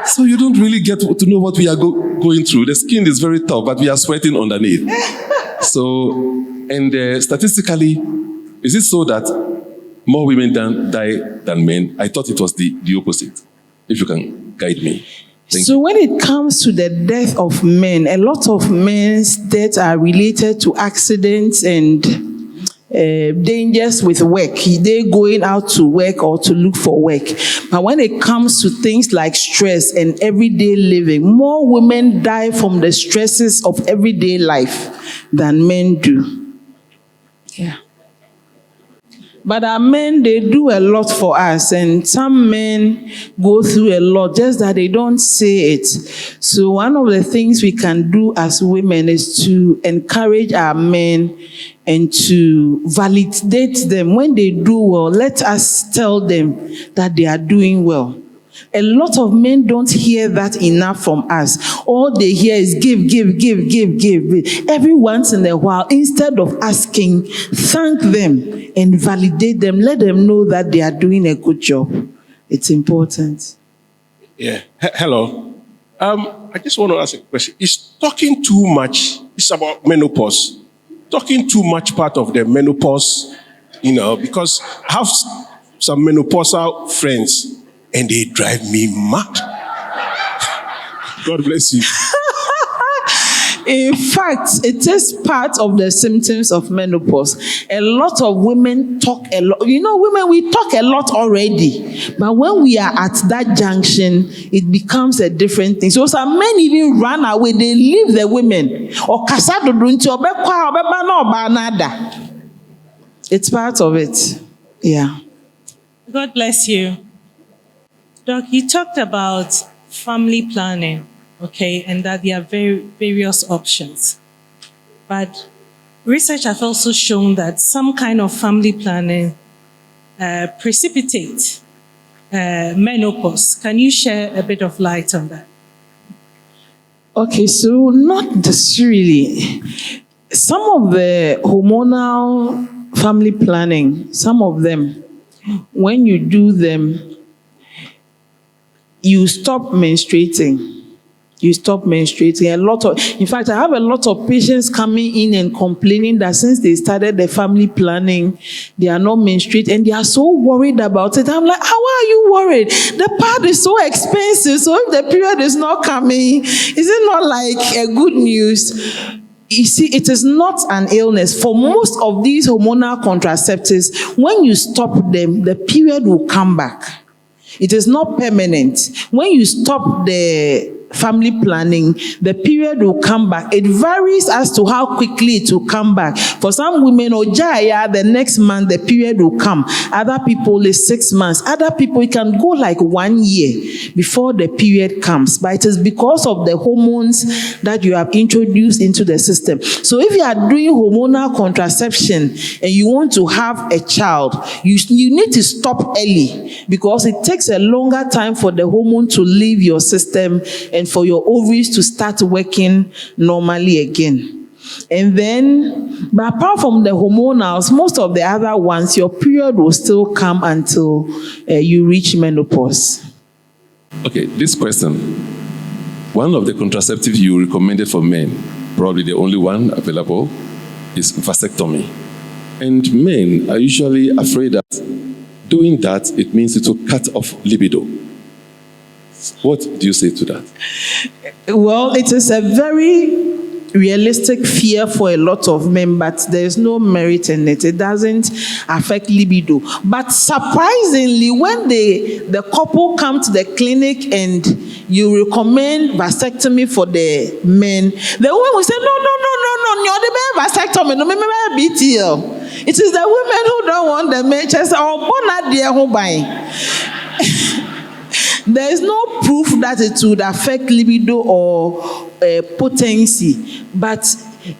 So you don't really get to know what we are going through. The skin is very tough, but we are sweating underneath. So, and statistically, is it so that more women die than men? I thought it was the opposite. If you can guide me. Thank you. When it comes to the death of men, a lot of men's deaths are related to accidents and dangers with work. They're going out to work or to look for work. But when it comes to things like stress and everyday living, more women die from the stresses of everyday life than men do. Yeah. But our men, they do a lot for us, and some men go through a lot, just that they don't say it. So one of the things we can do as women is to encourage our men and to validate them. When they do well, let us tell them that they are doing well. A lot of men don't hear that enough from us. All they hear is give. Every once in a while, instead of asking, thank them and validate them. Let them know that they are doing a good job. It's important. Yeah. Hello. I just want to ask a question. Is talking too much, it's about menopause. Talking too much part of the menopause, because I have some menopausal friends, and they drive me mad. God bless you. In fact, it is part of the symptoms of menopause. A lot of women talk a lot. Women, we talk a lot already. But when we are at that junction, it becomes a different thing. So some men even run away. They leave the women. It's part of it. Yeah. God bless you. Doc, you talked about family planning, okay, and that there are various options. But research has also shown that some kind of family planning precipitates menopause. Can you share a bit of light on that? Okay, so not necessarily. Some of the hormonal family planning, some of them, when you do them, you stop menstruating. In fact, I have a lot of patients coming in and complaining that since they started the family planning, they are not menstruating and they are so worried about it. I'm like, how are you worried? The pad is so expensive, so if the period is not coming, is it not like a good news? You see, it is not an illness. For most of these hormonal contraceptives, when you stop them, the period will come back. It is not permanent. When you stop the family planning, the period will come back. It varies as to how quickly it will come back. For some women, Ojaya, the next month the period will come. Other people is 6 months. Other people, it can go like 1 year before the period comes. But it is because of the hormones that you have introduced into the system. So if you are doing hormonal contraception and you want to have a child, you need to stop early, because it takes a longer time for the hormone to leave your system and for your ovaries to start working normally again. And then, but apart from the hormonals, most of the other ones, your period will still come until you reach menopause. Okay, this question. One of the contraceptives you recommended for men, probably the only one available, is vasectomy. And men are usually afraid that doing that, it means it will cut off libido. What do you say to that? Well, it is a very realistic fear for a lot of men, but there's no merit in it. It doesn't affect libido. But surprisingly, when the couple come to the clinic and you recommend vasectomy for the men, the woman will say, no, vasectomy, no, BTL. It is the women who don't want the men. Just, there is no proof that it would affect libido or potency, but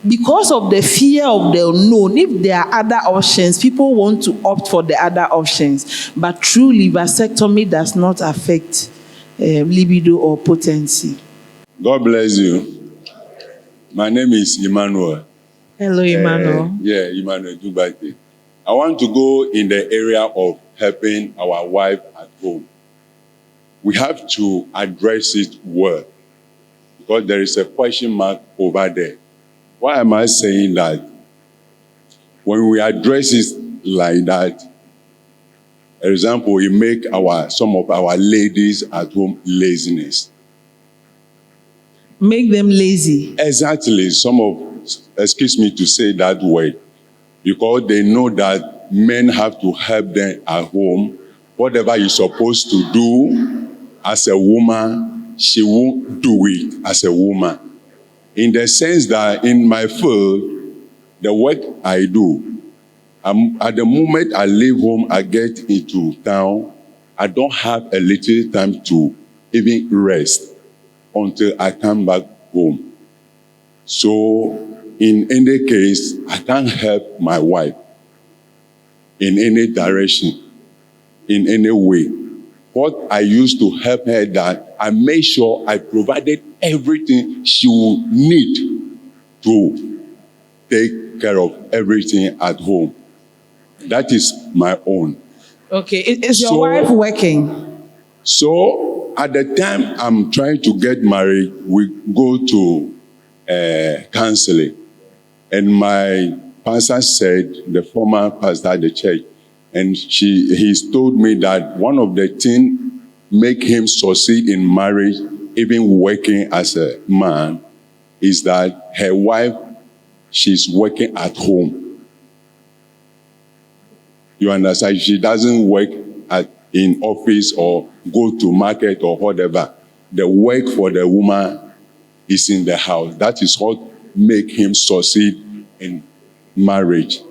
because of the fear of the unknown, if there are other options, people want to opt for the other options. But truly, vasectomy does not affect libido or potency. God bless you. My name is Emmanuel. Hello, Emmanuel. Emmanuel Dubate. I want to go in the area of helping our wife at home. We have to address it well, because there is a question mark over there. Why am I saying that? When we address it like that, for example, we make some of our ladies at home laziness. Make them lazy. Exactly. Excuse me to say that word, because they know that men have to help them at home. Whatever you're supposed to do as a woman, she won't do it as a woman. In the sense that in my field, the work I do, at the moment I leave home, I get into town, I don't have a little time to even rest until I come back home. So, in any case, I can't help my wife in any direction, in any way. What I used to help her, that I made sure I provided everything she would need to take care of everything at home. That is my own. Okay, is your wife working? So, at the time I'm trying to get married, we go to counseling. And my pastor said, the former pastor at the church, and he's told me that one of the things make him succeed in marriage, even working as a man, is that her wife, she's working at home. You understand? She doesn't work in office or go to market or whatever. The work for the woman is in the house. That is what make him succeed in marriage.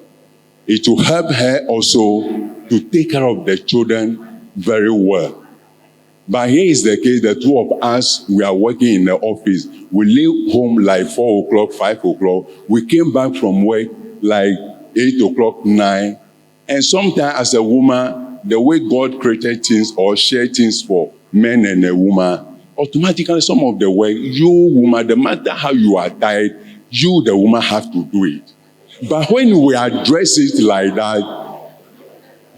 It will help her also to take care of the children very well. But here is the case, the two of us, we are working in the office. We leave home like 4 o'clock, 5 o'clock. We came back from work like 8 o'clock, 9. And sometimes as a woman, the way God created things or shared things for men and a woman, automatically some of the work, you woman, no matter how you are tired, you, the woman, have to do it. But when we address it like that,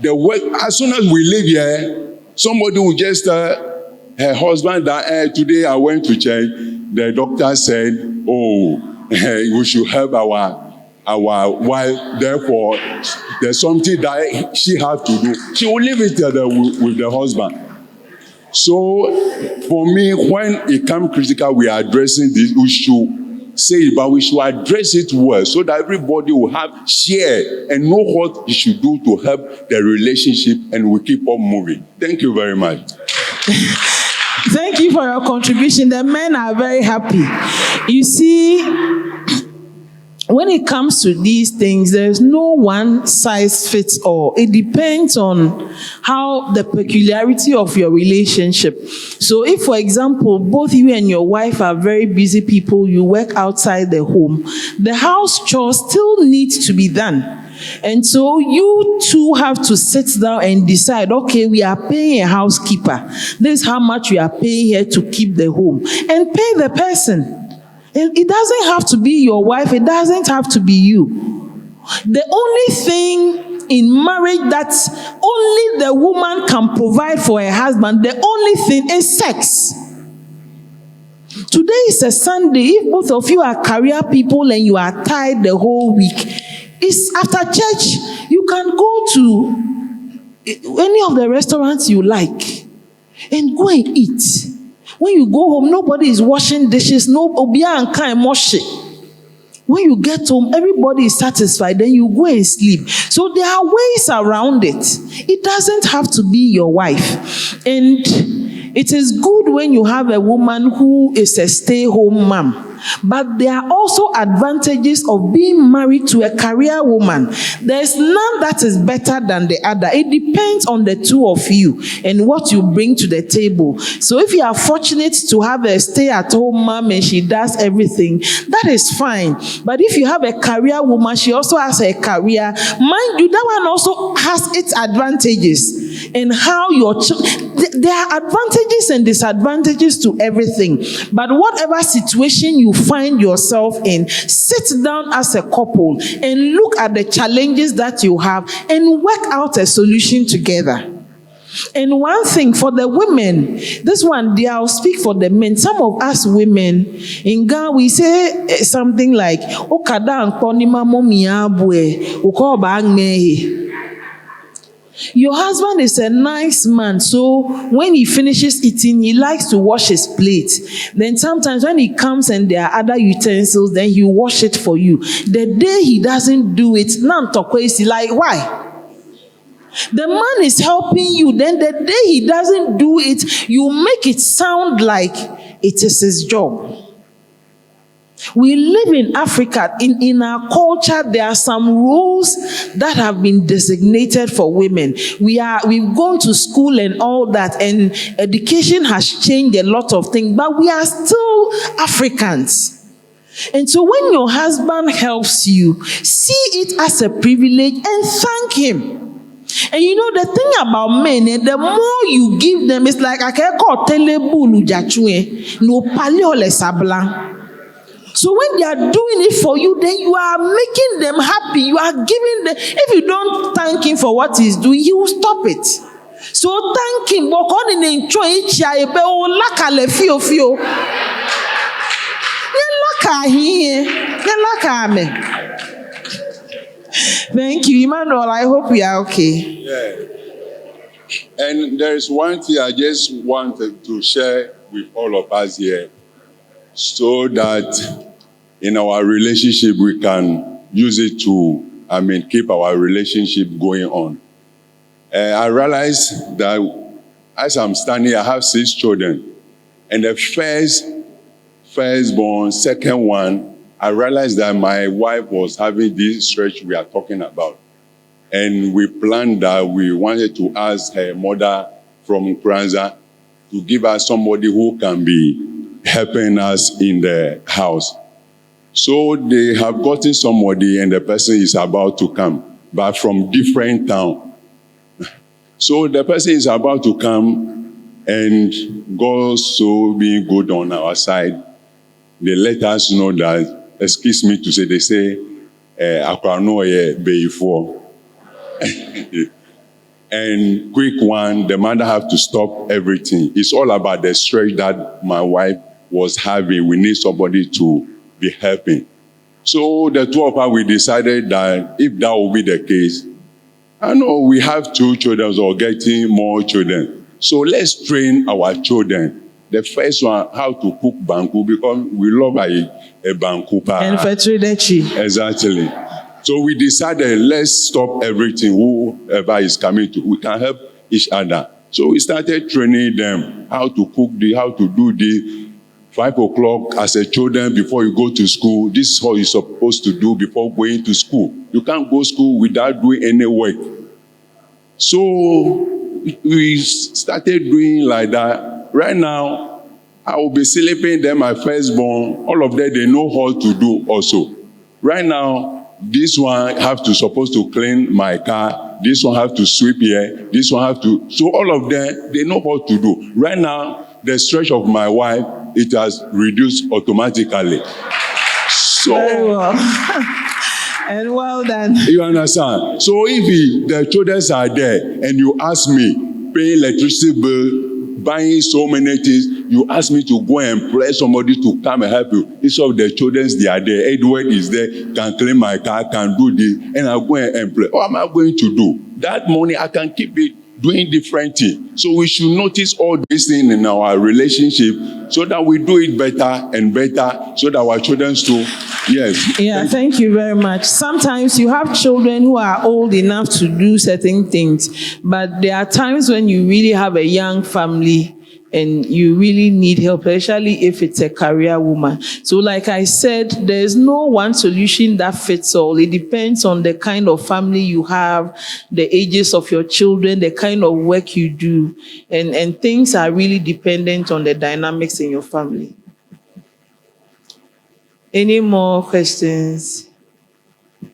the work, as soon as we leave here, somebody will just her husband that today I went to church, the doctor said, we should help our wife, therefore there's something that she have to do. She will leave it with the husband. So for me, when it comes critical, we are addressing this issue. Say it, but we should address it well so that everybody will have share and know what you should do to help the relationship, and we keep on moving. Thank you very much. Thank you for your contribution. The men are very happy. You see, when it comes to these things, there's no one size fits all. It depends on how the peculiarity of your relationship. So if, for example, both you and your wife are very busy people, you work outside the home, the house chores still need to be done. And so you two have to sit down and decide, okay, we are paying a housekeeper. This is how much we are paying here to keep the home. And pay the person. And it doesn't have to be your wife. It doesn't have to be you. The only thing in marriage that only the woman can provide for her husband, the only thing is sex. Today is a Sunday. If both of you are career people and you are tired the whole week, it's after church, you can go to any of the restaurants you like and go and eat. When you go home, nobody is washing dishes. No, obia and kind moshi. When you get home, everybody is satisfied. Then you go and sleep. So there are ways around it. It doesn't have to be your wife. And it is good when you have a woman who is a stay-home mom. But there are also advantages of being married to a career woman. There's none that is better than the other. It depends on the two of you and what you bring to the table. So if you are fortunate to have a stay-at-home mom and she does everything, that is fine. But if you have a career woman, she also has a career. Mind you, that one also has its advantages. And how your there are advantages and disadvantages to everything. But whatever situation you find yourself in, sit down as a couple and look at the challenges that you have and work out a solution together. And one thing for the women, this one, I'll speak for the men. Some of us women in Ghana, we say something like, "Okada ankonima momiabwe, ukobangmehe." Your husband is a nice man, so when he finishes eating, he likes to wash his plate. Then sometimes when he comes and there are other utensils, then he wash it for you. The day he doesn't do it, like, why? The man is helping you, then the day he doesn't do it, you make it sound like it is his job. We live in Africa. In our culture, there are some roles that have been designated for women. We've gone to school and all that, and education has changed a lot of things, but we are still Africans. And so when your husband helps you, see it as a privilege and thank him. And you know the thing about men, the more you give them, it's like I can call telebulu jachue no paliole sabla. So when they are doing it for you, then you are making them happy. You are giving them. If you don't thank him for what he's doing, he will stop it. So thank him. Thank you, Emmanuel. I hope we are okay. Yeah. And there is one thing I just wanted to share with all of us here, so that in our relationship we can use it to, keep our relationship going on. I realized that as I'm standing here, I have 6 children. And the firstborn, second one, I realized that my wife was having this stretch we are talking about. And we planned that we wanted to ask her mother from Kranza to give us somebody who can be helping us in the house. So they have gotten somebody and the person is about to come, but from different town. So the person is about to come, and God so being good on our side, they let us know that, excuse me to say, they say, Akwanoye Beifo. And quick one, the mother have to stop everything. It's all about the stress that my wife was having. We need somebody to be helping. So the two of us, we decided that if that will be the case, I know we have 2 children or getting more children. So let's train our children. The first one, how to cook banku, because we love a banku. Exactly. So we decided, let's stop everything. Whoever is coming to, we can help each other. So we started training them how to cook how to do the 5 o'clock as a children before you go to school. This is how you're supposed to do before going to school. You can't go to school without doing any work. So we started doing like that. Right now, I will be sleeping them, my firstborn. All of them, they know how to do also. Right now, this one supposed to clean my car. This one have to sweep here. This one have to. So all of them, they know how to do. Right now, the stretch of my wife, it has reduced automatically. So, Very well. And well done. You understand? So if the children are there and you ask me, paying electricity bill, buying so many things, you ask me to go and employ somebody to come and help you. Instead of the children, they are there. Edward is there, can clean my car, can do this, and I go and employ. What am I going to do? That money, I can keep it doing different things. So we should notice all these things in our relationship so that we do it better and better so that our children too. Yes. Yeah, thank you very much. Sometimes you have children who are old enough to do certain things, but there are times when you really have a young family and you really need help, especially if it's a career woman. So like I said, there's no one solution that fits all. It depends on the kind of family you have, the ages of your children, the kind of work you do, and things are really dependent on the dynamics in your family. Any more questions?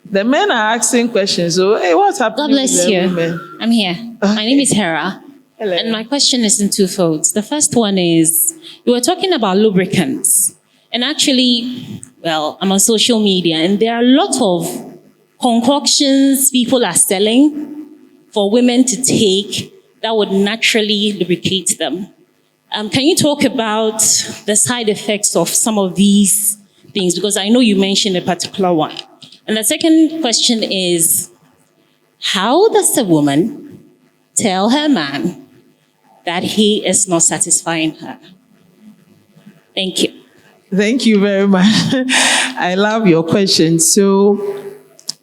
The men are asking questions. So, hey, what's happening? God bless with the you. women? I'm here. My name is Hera. Hello. And my question is in two folds. The first one is, you were talking about lubricants. And actually, well, I'm on social media and there are a lot of concoctions people are selling for women to take that would naturally lubricate them. Can you talk about the side effects of some of these things? Because I know you mentioned a particular one. And the second question is, how does a woman tell her man that he is not satisfying her? Thank you. Thank you very much. I love your question. So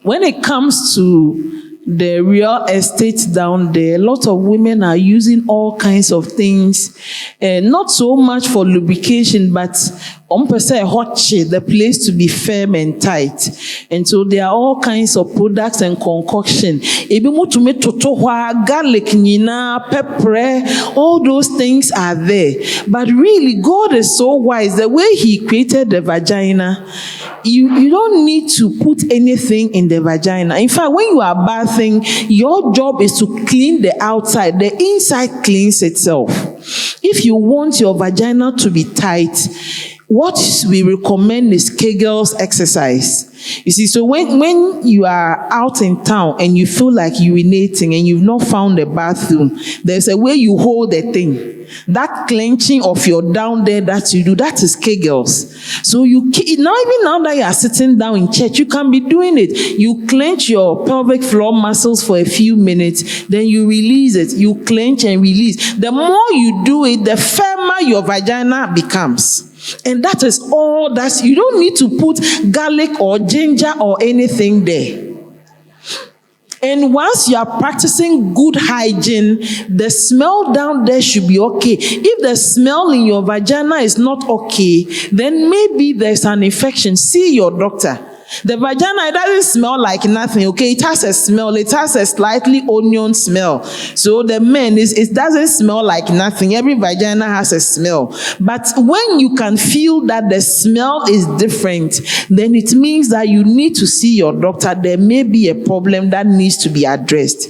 when it comes to the real estate down there, a lot of women are using all kinds of things, not so much for lubrication, but the place to be firm and tight. And so there are all kinds of products and concoction. Garlic, pepper, all those things are there. But really, God is so wise. The way He created the vagina, you don't need to put anything in the vagina. In fact, when you are bathing, your job is to clean the outside. The inside cleans itself. If you want your vagina to be tight, what we recommend is Kegel's exercise. You see, so when you are out in town and you feel like urinating and you've not found a bathroom, there's a way you hold the thing. That clenching of your down there that you do, that is Kegel's. So even now that you are sitting down in church, you can be doing it. You clench your pelvic floor muscles for a few minutes, then you release it. You clench and release. The more you do it, the firmer your vagina becomes. And that is all that you don't need to put garlic or ginger or anything there. And once you are practicing good hygiene, the smell down there should be okay. If the smell in your vagina is not okay, then maybe there's an infection. See your doctor. The vagina, it doesn't smell like nothing, okay? It has a smell. It has a slightly onion smell. So the men, it doesn't smell like nothing. Every vagina has a smell. But when you can feel that the smell is different, then it means that you need to see your doctor. There may be a problem that needs to be addressed.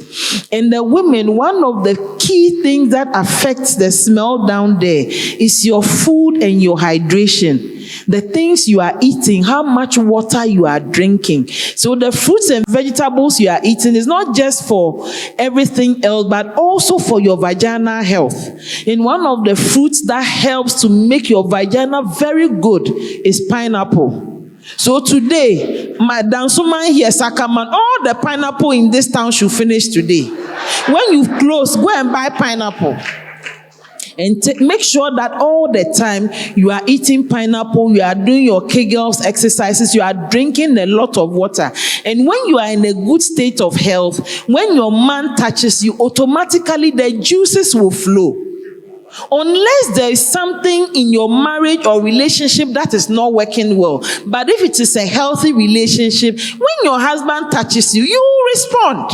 And the women, one of the key things that affects the smell down there is your food and your hydration. The things you are eating, how much water you are drinking. So the fruits and vegetables you are eating is not just for everything else, but also for your vaginal health. And one of the fruits that helps to make your vagina very good is pineapple. So today, my dansuman here, Sakaman, all the pineapple in this town should finish today. When you close, go and buy pineapple. And make sure that all the time you are eating pineapple, you are doing your Kegel's exercises, you are drinking a lot of water. And when you are in a good state of health, when your man touches you, automatically the juices will flow. Unless there is something in your marriage or relationship that is not working well. But if it is a healthy relationship, when your husband touches you, you will respond.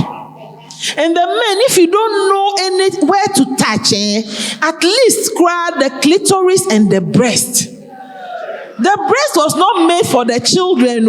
And the men, if you don't know where to touch, at least grab the clitoris and the breast. The breast was not made for the children,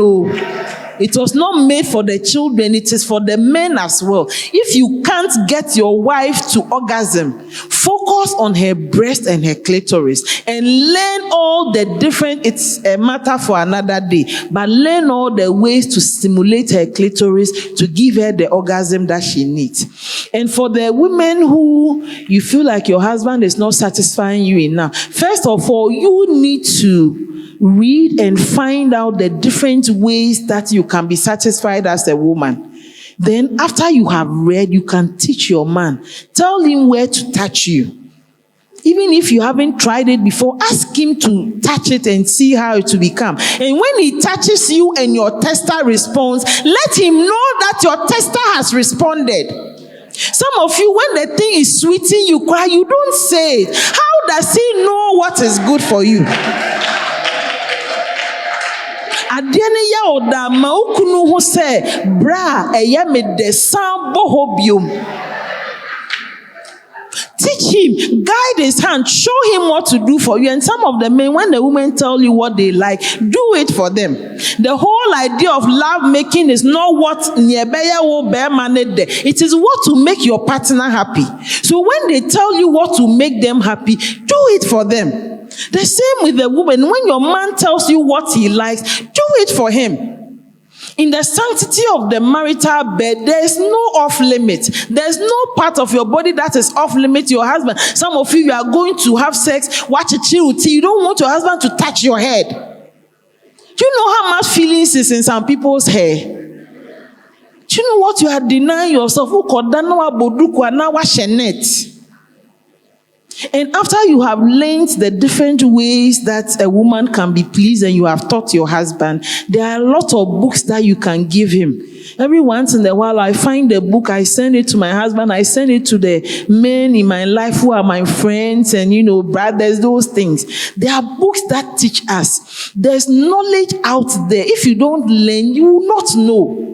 It was not made for the children, it is for the men as well. If you can't get your wife to orgasm, focus on her breast and her clitoris and learn all the different, it's a matter for another day, but learn all the ways to stimulate her clitoris to give her the orgasm that she needs. And for the women who you feel like your husband is not satisfying you enough, first of all, you need to read and find out the different ways that you can be satisfied as a woman. Then after you have read, you can teach your man. Tell him where to touch you. Even if you haven't tried it before, ask him to touch it and see how it will become. And when he touches you and your tester responds, let him know that your tester has responded. Some of you, when the thing is sweeting, you cry, you don't say it. How does he know what is good for you? Adiene ya oda ma okunu ho se bra eye me de san boho biom. Teach him, guide his hand, show him what to do for you. And some of the men, when the women tell you what they like, do it for them. The whole idea of love making is not what it is what to make your partner happy. So when they tell you what to make them happy, do it for them. The same with the woman. When your man tells you what he likes, do it for him. In the sanctity of the marital bed, there is no off limit. There's no part of your body that is off limit to your husband. Some of you are going to have sex, watch a chill tea. You don't want your husband to touch your head. Do you know how much feelings is in some people's hair? Do you know what you are denying yourself? And after you have learned the different ways that a woman can be pleased and you have taught your husband, there are a lot of books that you can give him. Every once in a while, I find a book, I send it to my husband, I send it to the men in my life who are my friends and, brothers, those things. There are books that teach us. There's knowledge out there. If you don't learn, you will not know.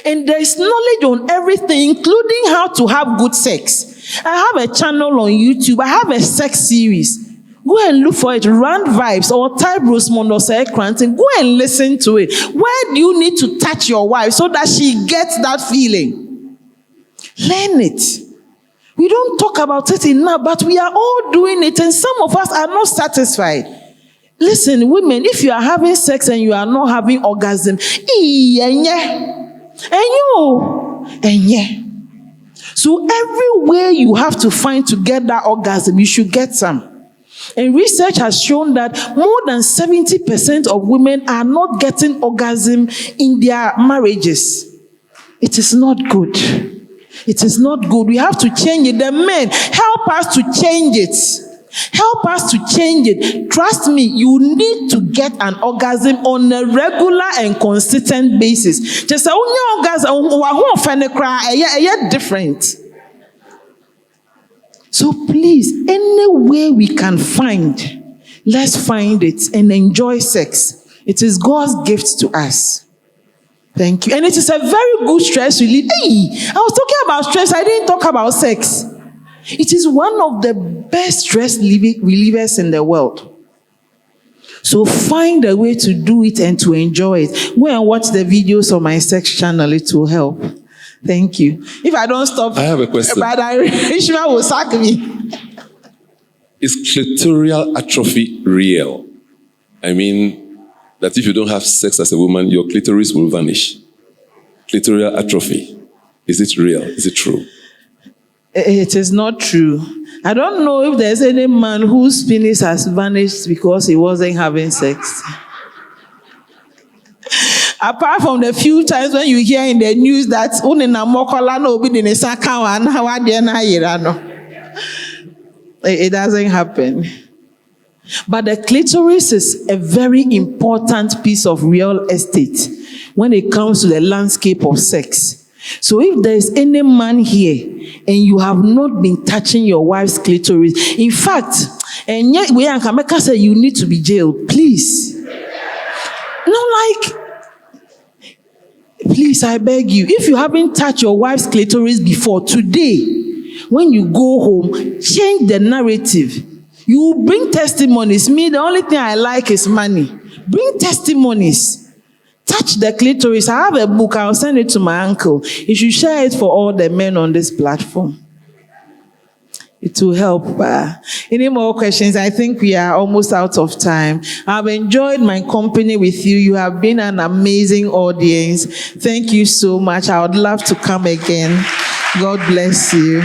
And there's knowledge on everything, including how to have good sex. I have a channel on YouTube. I have a sex series. Go and look for it. Run Vibes or type Rosemond or Osei Cranton. Go and listen to it. Where do you need to touch your wife so that she gets that feeling? Learn it. We don't talk about it enough, but we are all doing it, and some of us are not satisfied. Listen, women, if you are having sex and you are not having orgasm, so everywhere you have to find to get that orgasm, you should get some. And research has shown that more than 70% of women are not getting orgasm in their marriages. It is not good. It is not good. We have to change it. The men, help us to change it. Help us to change it. Trust me, you need to get an orgasm on a regular and consistent basis. Just say, orgasm, different. So please, any way we can find, let's find it and enjoy sex. It is God's gift to us. Thank you. And it is a very good stress relief. Hey, I was talking about stress. I didn't talk about sex. It is one of the best stress relievers in the world. So find a way to do it and to enjoy it. Go and watch the videos on my sex channel. It will help. Thank you. If I don't stop, I have a question. Brother Ishmael will sack me. Is clitoral atrophy real? I mean, that if you don't have sex as a woman, your clitoris will vanish. Clitoral atrophy. Is it real? Is it true? It is not true. I don't know if there's any man whose penis has vanished because he wasn't having sex. Apart from the few times when you hear in the news that it doesn't happen. But the clitoris is a very important piece of real estate when it comes to the landscape of sex. So if there is any man here and you have not been touching your wife's clitoris, in fact, and yet we are Kameka say you need to be jailed, please. No, please, I beg you, if you haven't touched your wife's clitoris before, today, when you go home, change the narrative. You bring testimonies. Me, the only thing I like is money. Bring testimonies. Touch the clitoris. I have a book. I'll send it to my uncle. You should share it for all the men on this platform. It will help. Any more questions? I think we are almost out of time. I've enjoyed my company with you. You have been an amazing audience. Thank you so much. I would love to come again. God bless you.